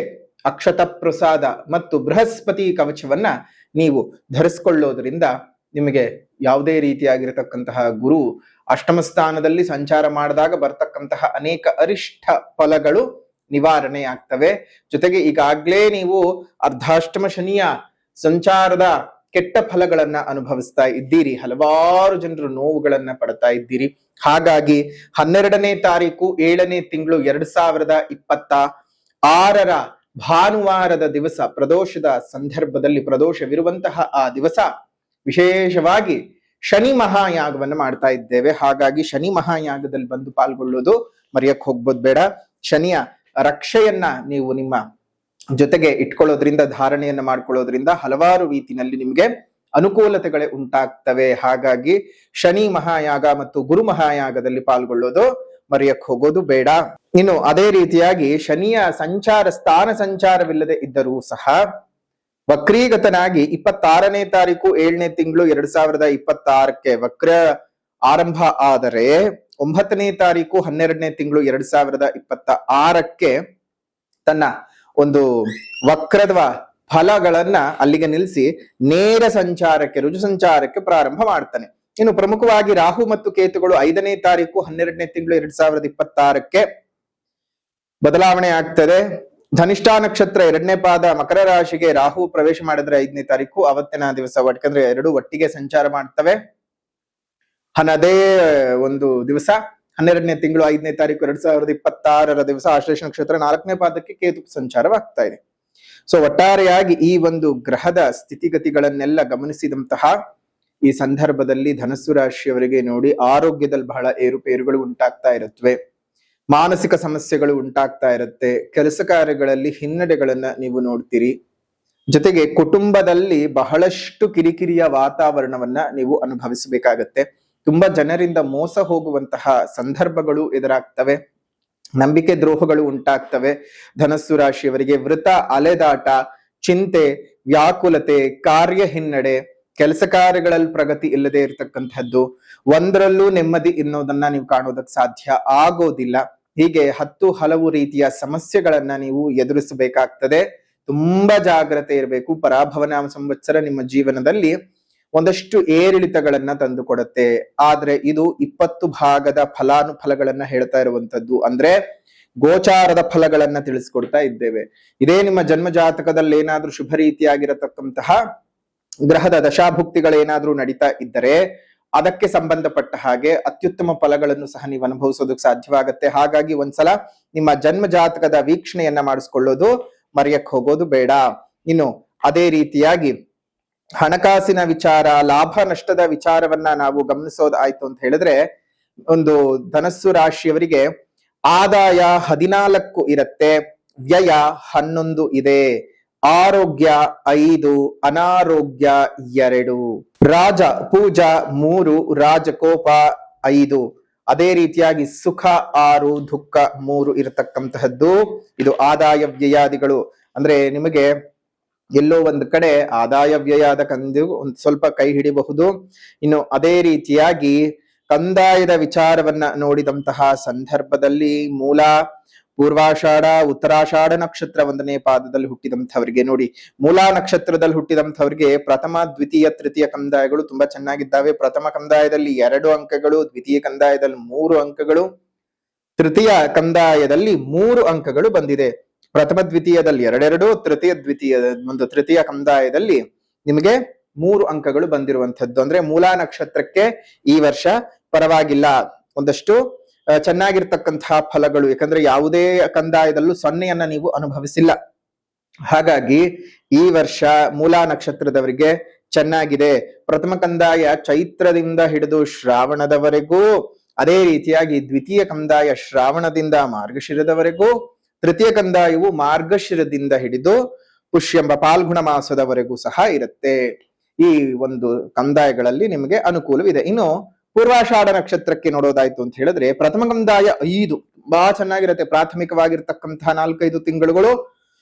ಅಕ್ಷತ ಪ್ರಸಾದ ಮತ್ತು ಬೃಹಸ್ಪತಿ ಕವಚವನ್ನ ನೀವು ಧರಿಸ್ಕೊಳ್ಳೋದ್ರಿಂದ ನಿಮಗೆ ಯಾವುದೇ ರೀತಿಯಾಗಿರತಕ್ಕಂತಹ ಗುರು ಅಷ್ಟಮ ಸ್ಥಾನದಲ್ಲಿ ಸಂಚಾರ ಮಾಡಿದಾಗ ಬರ್ತಕ್ಕಂತಹ ಅನೇಕ ಅರಿಷ್ಟ ಫಲಗಳು ನಿವಾರಣೆ ಆಗ್ತವೆ. ಜೊತೆಗೆ ಈಗಾಗ್ಲೇ ನೀವು ಅರ್ಧಾಷ್ಟಮ ಶನಿಯ ಸಂಚಾರದ ಕೆಟ್ಟ ಫಲಗಳನ್ನ ಅನುಭವಿಸ್ತಾ ಇದ್ದೀರಿ, ಹಲವಾರು ಜನರು ನೋವುಗಳನ್ನ ಪಡ್ತಾ ಇದ್ದೀರಿ. ಹಾಗಾಗಿ 12ನೇ ತಾರೀಕು 7ನೇ ತಿಂಗಳು 2026 ಭಾನುವಾರದ ದಿವಸ ಪ್ರದೋಷದ ಸಂದರ್ಭದಲ್ಲಿ, ಪ್ರದೋಷವಿರುವಂತಹ ಆ ದಿವಸ ವಿಶೇಷವಾಗಿ ಶನಿ ಮಹಾಯಾಗವನ್ನು ಮಾಡ್ತಾ ಇದ್ದೇವೆ. ಹಾಗಾಗಿ ಶನಿ ಮಹಾಯಾಗದಲ್ಲಿ ಬಂದು ಪಾಲ್ಗೊಳ್ಳೋದು ಮರೆಯಕ್ ಹೋಗ್ಬೋದು ಬೇಡ. ಶನಿಯ ರಕ್ಷೆಯನ್ನ ನೀವು ನಿಮ್ಮ ಜೊತೆಗೆ ಇಟ್ಕೊಳ್ಳೋದ್ರಿಂದ, ಧಾರಣೆಯನ್ನ ಮಾಡ್ಕೊಳ್ಳೋದ್ರಿಂದ ಹಲವಾರು ರೀತಿಯಲ್ಲಿ ನಿಮ್ಗೆ ಅನುಕೂಲತೆಗಳೇ ಉಂಟಾಗ್ತವೆ. ಹಾಗಾಗಿ ಶನಿ ಮಹಾಯಾಗ ಮತ್ತು ಗುರು ಮಹಾಯಾಗದಲ್ಲಿ ಪಾಲ್ಗೊಳ್ಳೋದು ಮರೆಯಕ್ ಹೋಗೋದು ಬೇಡ. ಇನ್ನು ಅದೇ ರೀತಿಯಾಗಿ ಶನಿಯ ಸ್ಥಾನ ಸಂಚಾರವಿಲ್ಲದೆ ಇದ್ದರೂ ಸಹ ವಕ್ರೀಗತನಾಗಿ 26ನೇ ತಾರೀಕು 7ನೇ ತಿಂಗಳು 2026 ವಕ್ರ ಆರಂಭ ಆದರೆ 9ನೇ ತಾರೀಕು 12ನೇ ತಿಂಗಳು 2026 ತನ್ನ ಒಂದು ವಕ್ರದ ಫಲಗಳನ್ನ ಅಲ್ಲಿಗೆ ನಿಲ್ಲಿಸಿ ನೇರ ಸಂಚಾರಕ್ಕೆ, ರುಜು ಸಂಚಾರಕ್ಕೆ ಪ್ರಾರಂಭ ಮಾಡ್ತಾನೆ. ಇನ್ನು ಪ್ರಮುಖವಾಗಿ ರಾಹು ಮತ್ತು ಕೇತುಗಳು 5ನೇ ತಾರೀಕು 12ನೇ ತಿಂಗಳು 2026 ಬದಲಾವಣೆ ಆಗ್ತದೆ. ಧನಿಷ್ಠಾ ನಕ್ಷತ್ರ 2ನೇ ಪಾದ ಮಕರ ರಾಶಿಗೆ ರಾಹು ಪ್ರವೇಶ ಮಾಡಿದ್ರೆ 5ನೇ ತಾರೀಕು ಅವತ್ತಿನ ದಿವಸ, ಯಾಕಂದ್ರೆ ಎರಡು ಒಟ್ಟಿಗೆ ಸಂಚಾರ ಮಾಡ್ತವೆ. ಅದೇ ಒಂದು ದಿವಸ 12ನೇ ತಿಂಗಳು 5ನೇ ತಾರೀಕು 2026 ದಿವಸ ಆಶ್ಲೇಷ ನಕ್ಷತ್ರ 4ನೇ ಪಾದಕ್ಕೆ ಕೇತು ಸಂಚಾರವಾಗ್ತಾ ಇದೆ. ಸೊ ಒಟ್ಟಾರೆಯಾಗಿ ಈ ಒಂದು ಗ್ರಹದ ಸ್ಥಿತಿಗತಿಗಳನ್ನೆಲ್ಲ ಗಮನಿಸಿದಂತಹ ಈ ಸಂದರ್ಭದಲ್ಲಿ ಧನಸ್ಸು ರಾಶಿಯವರಿಗೆ ನೋಡಿ ಆರೋಗ್ಯದಲ್ಲಿ ಬಹಳ ಏರುಪೇರುಗಳು ಉಂಟಾಗ್ತಾ ಇರುತ್ತವೆ, ಮಾನಸಿಕ ಸಮಸ್ಯೆಗಳು ಉಂಟಾಗ್ತಾ ಇರುತ್ತೆ, ಕೆಲಸ ಕಾರ್ಯಗಳಲ್ಲಿ ಹಿನ್ನಡೆಗಳನ್ನ ನೀವು ನೋಡ್ತೀರಿ. ಜೊತೆಗೆ ಕುಟುಂಬದಲ್ಲಿ ಬಹಳಷ್ಟು ಕಿರಿಕಿರಿಯ ವಾತಾವರಣವನ್ನ ನೀವು ಅನುಭವಿಸಬೇಕಾಗತ್ತೆ. ತುಂಬಾ ಜನರಿಂದ ಮೋಸ ಹೋಗುವಂತಹ ಸಂದರ್ಭಗಳು ಎದುರಾಗ್ತವೆ, ನಂಬಿಕೆ ದ್ರೋಹಗಳು ಉಂಟಾಗ್ತವೆ. ಧನಸ್ಸು ರಾಶಿಯವರಿಗೆ ವೃತ ಅಲೆದಾಟ, ಚಿಂತೆ, ವ್ಯಾಕುಲತೆ, ಕಾರ್ಯ ಹಿನ್ನಡೆ, ಕೆಲಸ ಕಾರ್ಯಗಳಲ್ಲಿ ಪ್ರಗತಿ ಇಲ್ಲದೆ ಇರತಕ್ಕಂಥದ್ದು, ಒಂದರಲ್ಲೂ ನೆಮ್ಮದಿ ಎನ್ನುವುದನ್ನ ನೀವು ಕಾಣೋದಕ್ಕೆ ಸಾಧ್ಯ ಆಗೋದಿಲ್ಲ. ಹೀಗೆ ಹಲವು ರೀತಿಯ ಸಮಸ್ಯೆಗಳನ್ನ ನೀವು ಎದುರಿಸಬೇಕಾಗ್ತದೆ. ತುಂಬಾ ಜಾಗ್ರತೆ ಇರಬೇಕು. ಪರಾಭವನಾಮ ಸಂವತ್ಸರ ನಿಮ್ಮ ಜೀವನದಲ್ಲಿ ಒಂದಷ್ಟು ಏರಿಳಿತಗಳನ್ನ ತಂದು ಕೊಡುತ್ತೆ. ಆದ್ರೆ ಇದು 20 ಭಾಗದ ಫಲಾನುಫಲಗಳನ್ನ ಹೇಳ್ತಾ ಇರುವಂತದ್ದು, ಅಂದ್ರೆ ಗೋಚಾರದ ಫಲಗಳನ್ನ ತಿಳಿಸ್ಕೊಡ್ತಾ ಇದ್ದೇವೆ. ಇದೇ ನಿಮ್ಮ ಜನ್ಮ ಜಾತಕದಲ್ಲಿ ಏನಾದ್ರೂ ಶುಭ ರೀತಿಯಾಗಿರತಕ್ಕಂತಹ ಗ್ರಹದ ದಶಾಭುಕ್ತಿಗಳೇನಾದ್ರೂ ನಡೀತಾ ಇದ್ದರೆ ಅದಕ್ಕೆ ಸಂಬಂಧಪಟ್ಟ ಹಾಗೆ ಅತ್ಯುತ್ತಮ ಫಲಗಳನ್ನು ಸಹ ನೀವು ಅನುಭವಿಸೋದಕ್ಕೆ ಸಾಧ್ಯವಾಗತ್ತೆ. ಹಾಗಾಗಿ ಒಂದ್ಸಲ ನಿಮ್ಮ ಜನ್ಮ ಜಾತಕದ ವೀಕ್ಷಣೆಯನ್ನ ಮಾಡಿಸ್ಕೊಳ್ಳೋದು ಮರೆಯಕ್ ಹೋಗೋದು ಬೇಡ. ಇನ್ನು ಅದೇ ರೀತಿಯಾಗಿ ಹಣಕಾಸಿನ ವಿಚಾರ, ಲಾಭ ನಷ್ಟದ ವಿಚಾರವನ್ನ ನಾವು ಗಮನಿಸೋದಾಯ್ತು ಅಂತ ಹೇಳಿದ್ರೆ, ಒಂದು ಧನಸ್ಸು ರಾಶಿಯವರಿಗೆ ಆದಾಯ 14 ಇರತ್ತೆ, ವ್ಯಯ 11 ಇದೆ, ಆರೋಗ್ಯ 5, ಅನಾರೋಗ್ಯ 2, ರಾಜ ಪೂಜಾ 3, ರಾಜಕೋಪ 5, ಅದೇ ರೀತಿಯಾಗಿ ಸುಖ 6, ದುಃಖ 3 ಇರತಕ್ಕಂತಹದ್ದು. ಇದು ಆದಾಯ ವ್ಯಯಾದಿಗಳು. ಅಂದ್ರೆ ನಿಮಗೆ ಎಲ್ಲೋ ಒಂದು ಕಡೆ ಆದಾಯ ವ್ಯಯದ ಕಂದು ಒಂದು ಸ್ವಲ್ಪ ಕೈ ಹಿಡಿಬಹುದು. ಇನ್ನು ಅದೇ ರೀತಿಯಾಗಿ ಕಂದಾಯದ ವಿಚಾರವನ್ನ ನೋಡಿದಂತಹ ಸಂದರ್ಭದಲ್ಲಿ ಮೂಲ, ಪೂರ್ವಾಷಾಢ, ಉತ್ತರಾಷಾಢ ನಕ್ಷತ್ರ 1ನೇ ಪಾದದಲ್ಲಿ ಹುಟ್ಟಿದಂಥವರಿಗೆ ನೋಡಿ, ಮೂಲಾ ನಕ್ಷತ್ರದಲ್ಲಿ ಹುಟ್ಟಿದಂಥವ್ರಿಗೆ ಪ್ರಥಮ, ದ್ವಿತೀಯ, ತೃತೀಯ ಕಂದಾಯಗಳು ತುಂಬಾ ಚೆನ್ನಾಗಿದ್ದಾವೆ. ಪ್ರಥಮ ಕಂದಾಯದಲ್ಲಿ 2 ಅಂಕಗಳು, ದ್ವಿತೀಯ ಕಂದಾಯದಲ್ಲಿ 3 ಅಂಕಗಳು, ತೃತೀಯ ಕಂದಾಯದಲ್ಲಿ 3 ಅಂಕಗಳು ಬಂದಿದೆ. ಪ್ರಥಮ ದ್ವಿತೀಯದಲ್ಲಿ 2, ತೃತೀಯ ಕಂದಾಯದಲ್ಲಿ ನಿಮಗೆ 3 ಅಂಕಗಳು ಬಂದಿರುವಂತದ್ದು. ಅಂದ್ರೆ ಮೂಲಾ ನಕ್ಷತ್ರಕ್ಕೆ ಈ ವರ್ಷ ಪರವಾಗಿಲ್ಲ, ಒಂದಷ್ಟು ಚೆನ್ನಾಗಿರ್ತಕ್ಕಂತಹ ಫಲಗಳು. ಯಾಕಂದ್ರೆ ಯಾವುದೇ ಕಂದಾಯದಲ್ಲೂ 0 ನೀವು ಅನುಭವಿಸಿಲ್ಲ. ಹಾಗಾಗಿ ಈ ವರ್ಷ ಮೂಲಾ ನಕ್ಷತ್ರದವರಿಗೆ ಚೆನ್ನಾಗಿದೆ. ಪ್ರಥಮ ಕಂದಾಯ ಚೈತ್ರದಿಂದ ಹಿಡಿದು ಶ್ರಾವಣದವರೆಗೂ, ಅದೇ ರೀತಿಯಾಗಿ ದ್ವಿತೀಯ ಕಂದಾಯ ಶ್ರಾವಣದಿಂದ ಮಾರ್ಗಶಿರದವರೆಗೂ, ತೃತೀಯ ಕಂದಾಯವು ಮಾರ್ಗಶಿರದಿಂದ ಹಿಡಿದು ಪುಷ್ಯಂಬ ಪಾಲ್ಗುಣ ಮಾಸದವರೆಗೂ ಸಹ ಇರುತ್ತೆ. ಈ ಒಂದು ಕಂದಾಯಗಳಲ್ಲಿ ನಿಮಗೆ ಅನುಕೂಲವಿದೆ. ಇನ್ನು ಪೂರ್ವಾಷಾಢ ನಕ್ಷತ್ರಕ್ಕೆ ನೋಡೋದಾಯ್ತು ಅಂತ ಹೇಳಿದ್ರೆ, ಪ್ರಥಮ ಕಂದಾಯ 5 ತುಂಬಾ ಚೆನ್ನಾಗಿರುತ್ತೆ. ಪ್ರಾಥಮಿಕವಾಗಿರ್ತಕ್ಕಂತಹ 4-5 ತಿಂಗಳುಗಳು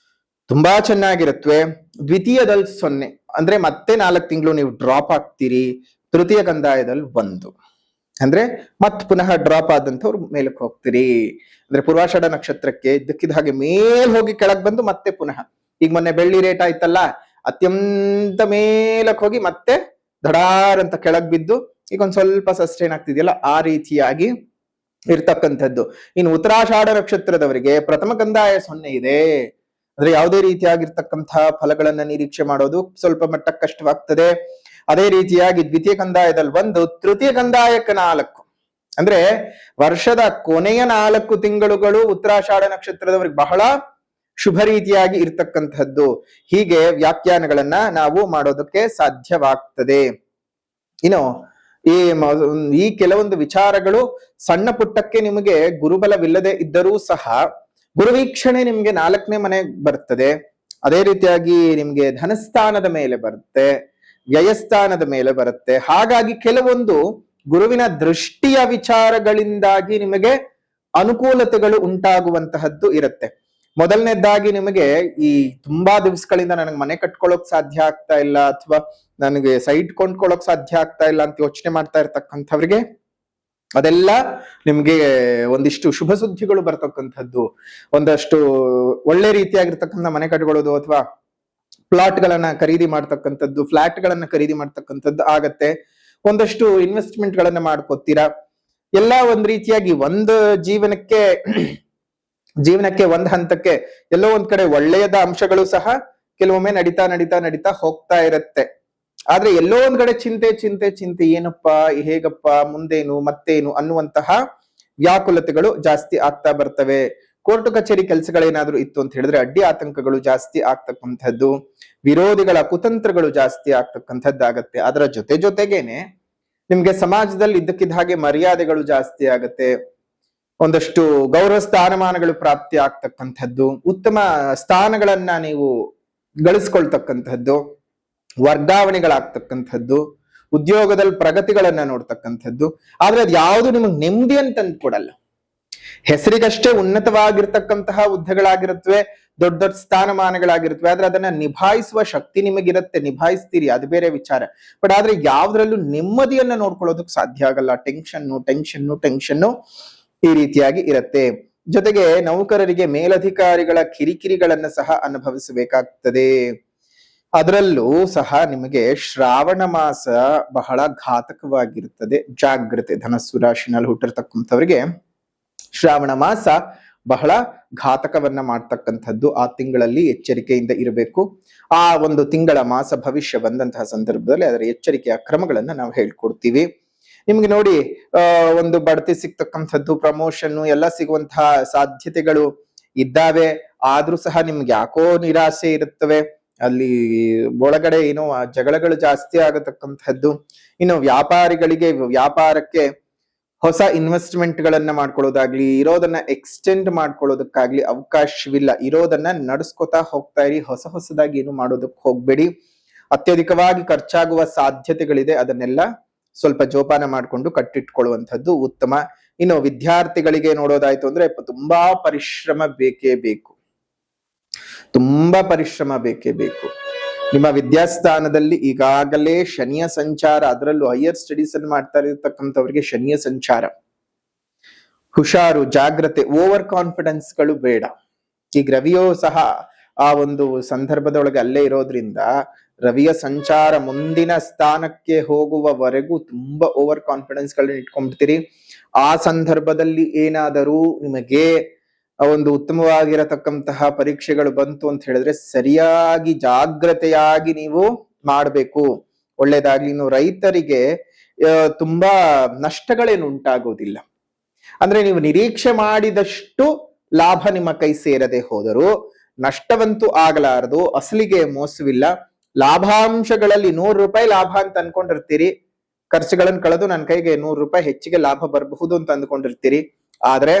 ತುಂಬಾ ಚೆನ್ನಾಗಿರುತ್ತವೆ. ದ್ವಿತೀಯದಲ್ಲಿ 0 ಅಂದ್ರೆ ಮತ್ತೆ 4 ತಿಂಗಳು ನೀವು ಡ್ರಾಪ್ ಆಗ್ತೀರಿ. ತೃತೀಯ ಕಂದಾಯದಲ್ಲಿ 1 ಅಂದ್ರೆ ಮತ್ ಪುನಃ ಡ್ರಾಪ್ ಆದಂಥವ್ರು ಮೇಲಕ್ಕೆ ಹೋಗ್ತೀರಿ. ಅಂದ್ರೆ ಪೂರ್ವಾಷಾಢ ನಕ್ಷತ್ರಕ್ಕೆ ಇದ್ದಕ್ಕಿದ್ದ ಹಾಗೆ ಮೇಲ್ ಹೋಗಿ ಕೆಳಗ್ ಬಂದು ಮತ್ತೆ ಪುನಃ, ಈಗ ಮೊನ್ನೆ ಬೆಳ್ಳಿ ರೇಟ್ ಆಯ್ತಲ್ಲ, ಅತ್ಯಂತ ಮೇಲಕ್ಕೆ ಹೋಗಿ ಮತ್ತೆ ಧಡಾರ್ ಅಂತ ಕೆಳಗ್ ಬಿದ್ದು ಈಗ ಒಂದ್ ಸ್ವಲ್ಪ ಸಸ್ಟೈನ್ ಆಗ್ತಿದೆಯಲ್ಲ, ಆ ರೀತಿಯಾಗಿ ಇರ್ತಕ್ಕಂಥದ್ದು. ಇನ್ನು ಉತ್ತರಾಷಾಢ ನಕ್ಷತ್ರದವರಿಗೆ ಪ್ರಥಮ ಕಂದಾಯ 0 ಇದೆ. ಅಂದ್ರೆ ಯಾವುದೇ ರೀತಿಯಾಗಿರ್ತಕ್ಕಂತಹ ಫಲಗಳನ್ನ ನಿರೀಕ್ಷೆ ಮಾಡೋದು ಸ್ವಲ್ಪ ಮಟ್ಟಕ್ಕೆ ಕಷ್ಟವಾಗ್ತದೆ. ಅದೇ ರೀತಿಯಾಗಿ ದ್ವಿತೀಯ ಕಂದಾಯದಲ್ಲಿ 1, ತೃತೀಯ ಕಂದಾಯಕ್ಕೆ 4. ಅಂದ್ರೆ ವರ್ಷದ ಕೊನೆಯ 4 ತಿಂಗಳುಗಳು ಉತ್ತರಾಷಾಢ ನಕ್ಷತ್ರದವರಿಗೆ ಬಹಳ ಶುಭ ರೀತಿಯಾಗಿ ಇರ್ತಕ್ಕಂಥದ್ದು. ಹೀಗೆ ವ್ಯಾಖ್ಯಾನಗಳನ್ನ ನಾವು ಮಾಡೋದಕ್ಕೆ ಸಾಧ್ಯವಾಗ್ತದೆ. ಇನ್ನು ಈ ಕೆಲವೊಂದು ವಿಚಾರಗಳು ಸಣ್ಣ ಪುಟ್ಟಕ್ಕೆ ನಿಮಗೆ ಗುರುಬಲವಿಲ್ಲದೆ ಇದ್ದರೂ ಸಹ ಗುರುವೀಕ್ಷಣೆ ನಿಮ್ಗೆ 4ನೇ ಮನೆ ಬರ್ತದೆ. ಅದೇ ರೀತಿಯಾಗಿ ನಿಮ್ಗೆ ಧನಸ್ಥಾನದ ಮೇಲೆ ಬರುತ್ತೆ, ವ್ಯಯಸ್ಥಾನದ ಮೇಲೆ ಬರುತ್ತೆ. ಹಾಗಾಗಿ ಕೆಲವೊಂದು ಗುರುವಿನ ದೃಷ್ಟಿಯ ವಿಚಾರಗಳಿಂದಾಗಿ ನಿಮಗೆ ಅನುಕೂಲತೆಗಳು ಉಂಟಾಗುವಂತಹದ್ದು ಇರುತ್ತೆ. ಮೊದಲನೇದಾಗಿ ನಿಮಗೆ ಈ ತುಂಬಾ ದಿವಸಗಳಿಂದ ನನಗೆ ಮನೆ ಕಟ್ಕೊಳ್ಳೋಕ್ ಸಾಧ್ಯ ಆಗ್ತಾ ಇಲ್ಲ, ಅಥವಾ ನನಗೆ ಸೈಟ್ ಕೊಂಡ್ಕೊಳ್ಳೋಕ್ ಸಾಧ್ಯ ಆಗ್ತಾ ಇಲ್ಲ ಅಂತ ಯೋಚನೆ ಮಾಡ್ತಾ ಇರ್ತಕ್ಕಂಥವ್ರಿಗೆ ಅದೆಲ್ಲ ನಿಮ್ಗೆ ಒಂದಿಷ್ಟು ಶುಭ ಸುದ್ದಿಗಳು ಬರ್ತಕ್ಕಂಥದ್ದು. ಒಂದಷ್ಟು ಒಳ್ಳೆ ರೀತಿಯಾಗಿರ್ತಕ್ಕಂಥ ಮನೆ ಕಟ್ಕೊಳ್ಳೋದು, ಅಥವಾ ಪ್ಲಾಟ್ ಗಳನ್ನ ಖರೀದಿ ಮಾಡ್ತಕ್ಕಂಥದ್ದು, ಫ್ಲಾಟ್ ಗಳನ್ನ ಖರೀದಿ ಮಾಡ್ತಕ್ಕಂಥದ್ದು ಆಗತ್ತೆ. ಒಂದಷ್ಟು ಇನ್ವೆಸ್ಟ್ಮೆಂಟ್ ಗಳನ್ನ ಮಾಡ್ಕೋತೀರಾ. ಎಲ್ಲ ಒಂದ್ ರೀತಿಯಾಗಿ ಜೀವನಕ್ಕೆ ಒಂದ್ ಹಂತಕ್ಕೆ ಎಲ್ಲೋ ಒಂದ್ ಕಡೆ ಒಳ್ಳೆಯದ ಅಂಶಗಳು ಸಹ ಕೆಲವೊಮ್ಮೆ ನಡೀತಾ ಹೋಗ್ತಾ ಇರತ್ತೆ. ಆದ್ರೆ ಎಲ್ಲೋ ಒಂದ್ ಕಡೆ ಚಿಂತೆ ಏನಪ್ಪಾ, ಹೇಗಪ್ಪ, ಮುಂದೇನು, ಮತ್ತೇನು ಅನ್ನುವಂತಹ ವ್ಯಾಕುಲತೆಗಳು ಜಾಸ್ತಿ ಆಗ್ತಾ ಬರ್ತವೆ. ಕೋರ್ಟು ಕಚೇರಿ ಕೆಲಸಗಳೇನಾದ್ರೂ ಇತ್ತು ಅಂತ ಹೇಳಿದ್ರೆ ಅಡ್ಡಿ ಆತಂಕಗಳು ಜಾಸ್ತಿ ಆಗ್ತಕ್ಕಂಥದ್ದು, ವಿರೋಧಿಗಳ ಕುತಂತ್ರಗಳು ಜಾಸ್ತಿ ಆಗ್ತಕ್ಕಂಥದ್ದಾಗತ್ತೆ. ಅದರ ಜೊತೆಗೇನೆ ನಿಮ್ಗೆ ಸಮಾಜದಲ್ಲಿ ಇದ್ದಕ್ಕಿದ್ದ ಹಾಗೆ ಮರ್ಯಾದೆಗಳು ಜಾಸ್ತಿ ಆಗತ್ತೆ. ಒಂದಷ್ಟು ಗೌರವ ಸ್ಥಾನಮಾನಗಳು ಪ್ರಾಪ್ತಿ ಆಗ್ತಕ್ಕಂಥದ್ದು, ಉತ್ತಮ ಸ್ಥಾನಗಳನ್ನ ನೀವು ಗಳಿಸ್ಕೊಳ್ತಕ್ಕಂಥದ್ದು, ವರ್ಗಾವಣೆಗಳಾಗ್ತಕ್ಕಂಥದ್ದು, ಉದ್ಯೋಗದಲ್ಲಿ ಪ್ರಗತಿಗಳನ್ನ ನೋಡ್ತಕ್ಕಂಥದ್ದು. ಆದ್ರೆ ಅದು ಯಾವುದು ನಿಮಗೆ ನೆಮ್ಮದಿ ಅಂತ ಕೊಡಲ್ಲ. ಹೆಸರಿಗಷ್ಟೇ ಉನ್ನತವಾಗಿರ್ತಕ್ಕಂತಹ ಹುದ್ದೆಗಳಾಗಿರುತ್ತವೆ, ದೊಡ್ಡ ಸ್ಥಾನಮಾನಗಳಾಗಿರುತ್ತವೆ. ಆದ್ರೆ ಅದನ್ನ ನಿಭಾಯಿಸುವ ಶಕ್ತಿ ನಿಮಗಿರುತ್ತೆ, ನಿಭಾಯಿಸ್ತೀರಿ, ಅದು ಬೇರೆ ವಿಚಾರ. ಬಟ್ ಆದ್ರೆ ಯಾವ್ದ್ರಲ್ಲೂ ನೆಮ್ಮದಿಯನ್ನ ನೋಡ್ಕೊಳ್ಳೋದಕ್ಕೆ ಸಾಧ್ಯ ಆಗಲ್ಲ. ಟೆನ್ಷನ್ನು ಈ ರೀತಿಯಾಗಿ ಇರುತ್ತೆ. ಜೊತೆಗೆ ನೌಕರರಿಗೆ ಮೇಲಧಿಕಾರಿಗಳ ಕಿರಿಕಿರಿಗಳನ್ನ ಸಹ ಅನುಭವಿಸಬೇಕಾಗ್ತದೆ. ಅದರಲ್ಲೂ ಸಹ ನಿಮಗೆ ಶ್ರಾವಣ ಮಾಸ ಬಹಳ ಘಾತಕವಾಗಿರುತ್ತದೆ. ಜಾಗ್ರತೆ. ಧನಸ್ಸು ರಾಶಿನಲ್ಲಿ ಹುಟ್ಟಿರ್ತಕ್ಕಂಥವರಿಗೆ ಶ್ರಾವಣ ಮಾಸ ಬಹಳ ಘಾತಕವನ್ನ ಮಾಡ್ತಕ್ಕಂಥದ್ದು. ಆ ತಿಂಗಳಲ್ಲಿ ಎಚ್ಚರಿಕೆಯಿಂದ ಇರಬೇಕು. ಆ ಒಂದು ತಿಂಗಳ ಮಾಸ ಭವಿಷ್ಯ ಬಂದಂತಹ ಸಂದರ್ಭದಲ್ಲಿ ಅದರ ಎಚ್ಚರಿಕೆಯ ಕ್ರಮಗಳನ್ನ ನಾವು ಹೇಳ್ಕೊಡ್ತೀವಿ. ನಿಮ್ಗೆ ನೋಡಿ, ಒಂದು ಬಡ್ತಿ ಸಿಗ್ತಕ್ಕಂಥದ್ದು, ಪ್ರಮೋಷನ್ ಎಲ್ಲ ಸಿಗುವಂತಹ ಸಾಧ್ಯತೆಗಳು ಇದ್ದಾವೆ. ಆದ್ರೂ ಸಹ ನಿಮ್ಗೆ ಯಾಕೋ ನಿರಾಸೆ ಇರುತ್ತವೆ. ಅಲ್ಲಿ ಒಳಗಡೆ ಏನೋ ಜಗಳಗಳು ಜಾಸ್ತಿ ಆಗತಕ್ಕಂಥದ್ದು. ಇನ್ನು ವ್ಯಾಪಾರಿಗಳಿಗೆ ವ್ಯಾಪಾರಕ್ಕೆ ಹೊಸ ಇನ್ವೆಸ್ಟ್ಮೆಂಟ್ ಗಳನ್ನ ಮಾಡ್ಕೊಳ್ಳೋದಾಗ್ಲಿ, ಇರೋದನ್ನ ಎಕ್ಸ್ಟೆಂಡ್ ಮಾಡ್ಕೊಳ್ಳೋದಕ್ಕಾಗ್ಲಿ ಅವಕಾಶವಿಲ್ಲ. ಇರೋದನ್ನ ನಡೆಸ್ಕೊತಾ ಹೋಗ್ತಾ ಇರಿ. ಹೊಸದಾಗಿ ಏನು ಮಾಡೋದಕ್ಕೆ ಹೋಗ್ಬೇಡಿ. ಅತ್ಯಧಿಕವಾಗಿ ಖರ್ಚಾಗುವ ಸಾಧ್ಯತೆಗಳಿದೆ. ಅದನ್ನೆಲ್ಲ ಸ್ವಲ್ಪ ಜೋಪಾನ ಮಾಡಿಕೊಂಡು ಕಟ್ಟಿಟ್ಕೊಳ್ಳುವಂಥದ್ದು ಉತ್ತಮ. ಇನ್ನು ವಿದ್ಯಾರ್ಥಿಗಳಿಗೆ ನೋಡೋದಾಯ್ತು ಅಂದ್ರೆ ತುಂಬಾ ಪರಿಶ್ರಮ ಬೇಕೇ ಬೇಕು. ನಿಮ್ಮ ವಿದ್ಯಾಸ್ಥಾನದಲ್ಲಿ ಈಗಾಗಲೇ ಶನಿಯ ಸಂಚಾರ, ಅದರಲ್ಲೂ ಹೈಯರ್ ಸ್ಟಡೀಸ್ ಅನ್ನು ಮಾಡ್ತಾ ಇರತಕ್ಕಂಥವ್ರಿಗೆ ಶನಿಯ ಸಂಚಾರ. ಹುಷಾರು, ಜಾಗ್ರತೆ, ಓವರ್ ಕಾನ್ಫಿಡೆನ್ಸ್ ಗಳು ಬೇಡ. ಈಗ ರವಿಯೋ ಸಹ ಆ ಒಂದು ಸಂದರ್ಭದೊಳಗೆ ಅಲ್ಲೇ ಇರೋದ್ರಿಂದ ರವಿಯ ಸಂಚಾರ ಮುಂದಿನ ಸ್ಥಾನಕ್ಕೆ ಹೋಗುವವರೆಗೂ ತುಂಬಾ ಓವರ್ ಕಾನ್ಫಿಡೆನ್ಸ್ ಗಳನ್ನ ಇಟ್ಕೊಂಡ್ಬಿಡ್ತೀರಿ. ಆ ಸಂದರ್ಭದಲ್ಲಿ ಏನಾದರೂ ನಿಮಗೆ ಒಂದು ಉತ್ತಮವಾಗಿರತಕ್ಕಂತಹ ಪರೀಕ್ಷೆಗಳು ಬಂತು ಅಂತ ಹೇಳಿದ್ರೆ ಸರಿಯಾಗಿ ಜಾಗ್ರತೆಯಾಗಿ ನೀವು ಮಾಡಬೇಕು. ಒಳ್ಳೇದಾಗ್ಲಿ. ಇನ್ನು ರೈತರಿಗೆ ತುಂಬಾ ನಷ್ಟಗಳೇನು ಉಂಟಾಗೋದಿಲ್ಲ. ಅಂದ್ರೆ ನೀವು ನಿರೀಕ್ಷೆ ಮಾಡಿದಷ್ಟು ಲಾಭ ನಿಮ್ಮ ಕೈ ಸೇರದೆ ಹೋದರೂ ನಷ್ಟವಂತೂ ಆಗಲಾರದು, ಅಸಲಿಗೆ ಮೋಸವಿಲ್ಲ. ಲಾಭಾಂಶಗಳಲ್ಲಿ 100 ರೂಪಾಯಿ ಲಾಭ ಅಂತ ಅನ್ಕೊಂಡಿರ್ತೀರಿ, ಖರ್ಚುಗಳನ್ನು ಕಳೆದು ನನ್ನ ಕೈಗೆ 100 ರೂಪಾಯಿ ಹೆಚ್ಚಿಗೆ ಲಾಭ ಬರಬಹುದು ಅಂತ ಅಂದ್ಕೊಂಡಿರ್ತೀರಿ. ಆದ್ರೆ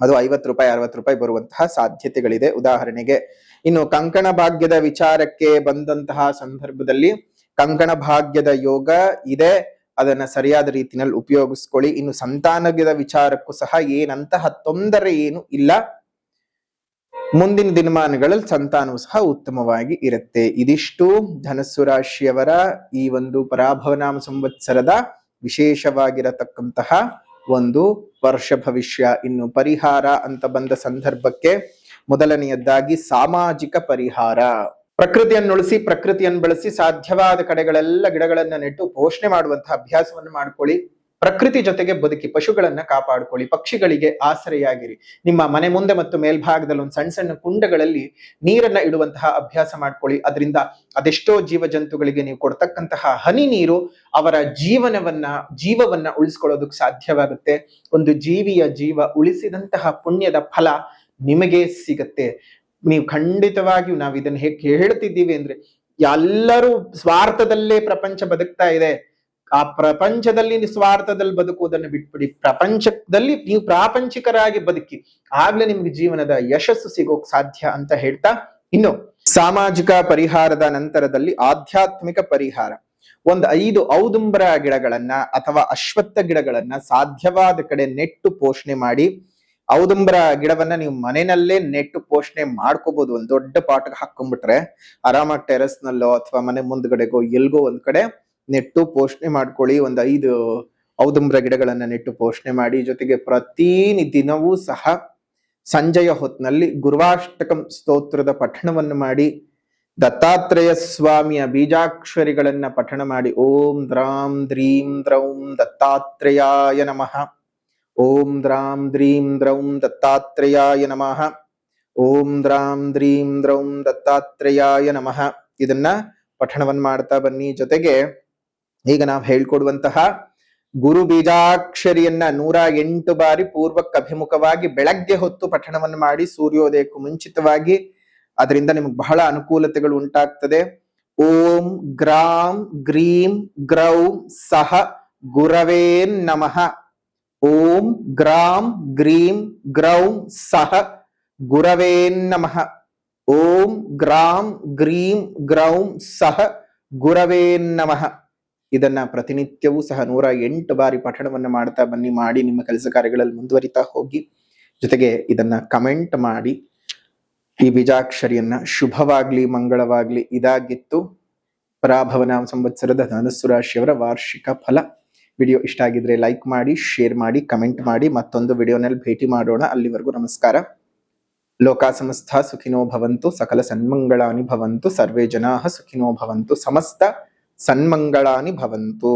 ಅದು 50 ರೂಪಾಯಿ 60 ರೂಪಾಯಿ ಬರುವಂತಹ ಸಾಧ್ಯತೆಗಳಿದೆ. ಉದಾಹರಣೆಗೆ ಇನ್ನು ಕಂಕಣ ಭಾಗ್ಯದ ವಿಚಾರಕ್ಕೆ ಬಂದಂತಹ ಸಂದರ್ಭದಲ್ಲಿ ಕಂಕಣ ಭಾಗ್ಯದ ಯೋಗ ಇದೆ, ಅದನ್ನ ಸರಿಯಾದ ರೀತಿಯಲ್ಲಿ ಉಪಯೋಗಿಸ್ಕೊಳ್ಳಿ. ಇನ್ನು ಸಂತಾನದ ವಿಚಾರಕ್ಕೂ ಸಹ ಏನಂತಹ ತೊಂದರೆ ಏನು ಇಲ್ಲ, ಮುಂದಿನ ದಿನಮಾನಗಳಲ್ಲಿ ಸಂತಾನವೂ ಸಹ ಉತ್ತಮವಾಗಿ ಇರುತ್ತೆ. ಇದಿಷ್ಟು ಧನಸ್ಸು ರಾಶಿಯವರ ಈ ಒಂದು ಪರಾಭವನಾಮ ಸಂವತ್ಸರದ ವಿಶೇಷವಾಗಿರತಕ್ಕಂತಹ ಒಂದು ವರ್ಷ ಭವಿಷ್ಯ. ಇನ್ನು ಪರಿಹಾರ ಅಂತ ಬಂದ ಸಂದರ್ಭಕ್ಕೆ ಮೊದಲನೆಯದ್ದಾಗಿ ಸಾಮಾಜಿಕ ಪರಿಹಾರ. ಪ್ರಕೃತಿಯನ್ನು ಉಳಿಸಿ, ಪ್ರಕೃತಿಯನ್ನು ಬೆಳೆಸಿ, ಸಾಧ್ಯವಾದ ಕಡೆಗಳೆಲ್ಲ ಗಿಡಗಳನ್ನ ನೆಟ್ಟು ಪೋಷಣೆ ಮಾಡುವಂತಹ ಅಭ್ಯಾಸವನ್ನು ಮಾಡ್ಕೊಳ್ಳಿ. ಪ್ರಕೃತಿ ಜೊತೆಗೆ ಬದುಕಿ, ಪಶುಗಳನ್ನ ಕಾಪಾಡ್ಕೊಳ್ಳಿ, ಪಕ್ಷಿಗಳಿಗೆ ಆಸರೆಯಾಗಿರಿ. ನಿಮ್ಮ ಮನೆ ಮುಂದೆ ಮತ್ತು ಮೇಲ್ಭಾಗದಲ್ಲಿ ಒಂದು ಸಣ್ಣ ಸಣ್ಣ ಕುಂಡಗಳಲ್ಲಿ ನೀರನ್ನ ಇಡುವಂತಹ ಅಭ್ಯಾಸ ಮಾಡ್ಕೊಳ್ಳಿ. ಅದರಿಂದ ಅದೆಷ್ಟೋ ಜೀವ ಜಂತುಗಳಿಗೆ ನೀವು ಕೊಡ್ತಕ್ಕಂತಹ ಹನಿ ನೀರು ಅವರ ಜೀವವನ್ನ ಉಳಿಸ್ಕೊಳ್ಳೋದಕ್ಕೆ ಸಾಧ್ಯವಾಗುತ್ತೆ. ಒಂದು ಜೀವಿಯ ಜೀವ ಉಳಿಸಿದಂತಹ ಪುಣ್ಯದ ಫಲ ನಿಮಗೆ ಸಿಗತ್ತೆ. ನೀವು ಖಂಡಿತವಾಗಿಯೂ ನಾವು ಇದನ್ನ ಹೇಗೆ ಹೇಳ್ತಿದ್ದೀವಿ ಅಂದ್ರೆ, ಎಲ್ಲರೂ ಸ್ವಾರ್ಥದಲ್ಲೇ ಪ್ರಪಂಚ ಬದುಕ್ತಾ ಇದೆ. ಆ ಪ್ರಪಂಚದಲ್ಲಿ ಸ್ವಾರ್ಥದಲ್ಲಿ ಬದುಕುವುದನ್ನು ಬಿಟ್ಬಿಡಿ, ಪ್ರಪಂಚದಲ್ಲಿ ನೀವು ಪ್ರಾಪಂಚಿಕರಾಗಿ ಬದುಕಿ, ಆಗ್ಲೇ ನಿಮ್ಗೆ ಜೀವನದ ಯಶಸ್ಸು ಸಿಗೋಕ್ ಸಾಧ್ಯ ಅಂತ ಹೇಳ್ತಾ, ಇನ್ನು ಸಾಮಾಜಿಕ ಪರಿಹಾರದ ನಂತರದಲ್ಲಿ ಆಧ್ಯಾತ್ಮಿಕ ಪರಿಹಾರ. 5 ಔದುಂಬರ ಗಿಡಗಳನ್ನ ಅಥವಾ ಅಶ್ವತ್ಥ ಗಿಡಗಳನ್ನ ಸಾಧ್ಯವಾದ ಕಡೆ ನೆಟ್ಟು ಪೋಷಣೆ ಮಾಡಿ. ಔದುಂಬರ ಗಿಡವನ್ನ ನೀವು ಮನೆಯಲ್ಲೇ ನೆಟ್ಟು ಪೋಷಣೆ ಮಾಡ್ಕೋಬಹುದು. ಒಂದ್ ದೊಡ್ಡ ಪಾಟ್ಗೆ ಹಾಕೊಂಡ್ಬಿಟ್ರೆ ಆರಾಮಾಗಿ ಟೆರೆಸ್ ನಲ್ಲೋ ಅಥವಾ ಮನೆ ಮುಂದ್ಗಡೆಗೋ ಎಲ್ಗೋ ಒಂದ್ ಕಡೆ ನೆಟ್ಟು ಪೋಷಣೆ ಮಾಡ್ಕೊಳ್ಳಿ. 5 ಔದುಂಬರ ಗಿಡಗಳನ್ನ ನೆಟ್ಟು ಪೋಷಣೆ ಮಾಡಿ. ಜೊತೆಗೆ ಪ್ರತಿ ದಿನವೂ ಸಹ ಸಂಜೆಯ ಹೊತ್ನಲ್ಲಿ ಗುರುವಾಷ್ಟಕಂ ಸ್ತೋತ್ರದ ಪಠಣವನ್ನು ಮಾಡಿ. ದತ್ತಾತ್ರೇಯ ಸ್ವಾಮಿಯ ಬೀಜಾಕ್ಷರಿಗಳನ್ನ ಪಠಣ ಮಾಡಿ. ಓಂ ದ್ರಾಂ ದ್ರೀಂ ದ್ರೌಂ ದತ್ತಾತ್ರೇಯಾಯ ನಮಃ. ಓಂ ದ್ರಾಂ ದ್ರೀಂ ದ್ರೌಂ ದತ್ತಾತ್ರೇಯಾಯ ನಮಃ. ಓಂ ದ್ರಾಂ ದ್ರೀಂ ದ್ರೌಂ ದತ್ತಾತ್ರೇಯಾಯ ನಮಃ. ಇದನ್ನ ಪಠಣವನ್ನ ಮಾಡ್ತಾ ಬನ್ನಿ. ಜೊತೆಗೆ ಈಗ ನಾವು ಹೇಳ್ಕೊಡುವಂತಹ ಗುರು ಬೀಜಾಕ್ಷರಿಯನ್ನ 108 ಬಾರಿ ಪೂರ್ವಕ್ಕೆ ಅಭಿಮುಖವಾಗಿ ಬೆಳಗ್ಗೆ ಹೊತ್ತು ಪಠಣವನ್ನು ಮಾಡಿ, ಸೂರ್ಯೋದಯಕ್ಕೂ ಮುಂಚಿತವಾಗಿ. ಅದರಿಂದ ನಿಮಗೆ ಬಹಳ ಅನುಕೂಲತೆಗಳು ಉಂಟಾಗ್ತದೆ. ಓಂ ಗ್ರಾಂ ಗ್ರೀಂ ಗ್ರೌಂ ಸಹ ಗುರವೇ ನಮಃ. ಓಂ ಗ್ರಾಂ ಗ್ರೀಂ ಗ್ರೌಂ ಸಹ ಗುರವೇ ನಮಃ. ಓಂ ಗ್ರಾಂ ಗ್ರೀಂ ಗ್ರೌಂ ಸಹ ಗುರವೇ ನಮಃ. ಇದನ್ನ ಪ್ರತಿನಿತ್ಯವೂ ಸಹ 108 ಬಾರಿ ಪಠಣವನ್ನು ಮಾಡ್ತಾ ಬನ್ನಿ. ಮಾಡಿ ನಿಮ್ಮ ಕೆಲಸ ಕಾರ್ಯಗಳಲ್ಲಿ ಮುಂದುವರಿತಾ ಹೋಗಿ. ಜೊತೆಗೆ ಇದನ್ನ ಕಮೆಂಟ್ ಮಾಡಿ. ಈ ಬೀಜಾಕ್ಷರಿಯನ್ನ ಶುಭವಾಗ್ಲಿ, ಮಂಗಳವಾಗ್ಲಿ. ಇದಾಗಿತ್ತು ಪರಾಭವನಾಮ ಸಂವತ್ಸರದ ಧನುಸ್ಸು ರಾಶಿಯವರ ವಾರ್ಷಿಕ ಫಲ. ವಿಡಿಯೋ ಇಷ್ಟ ಆಗಿದ್ರೆ ಲೈಕ್ ಮಾಡಿ, ಶೇರ್ ಮಾಡಿ, ಕಮೆಂಟ್ ಮಾಡಿ. ಮತ್ತೊಂದು ವಿಡಿಯೋನಲ್ಲಿ ಭೇಟಿ ಮಾಡೋಣ. ಅಲ್ಲಿವರೆಗೂ ನಮಸ್ಕಾರ. ಲೋಕಾ ಸಮಸ್ತ ಸುಖಿನೋ ಭವಂತು, ಸಕಲ ಸನ್ಮಂಗಳಾನಿ ಭವಂತು, ಸರ್ವೇ ಜನಾಃ ಸುಖಿನೋ ಭವಂತು, ಸಮಸ್ತ ಸನ್ಮಂಗಳಾನಿ ಭವಂತು.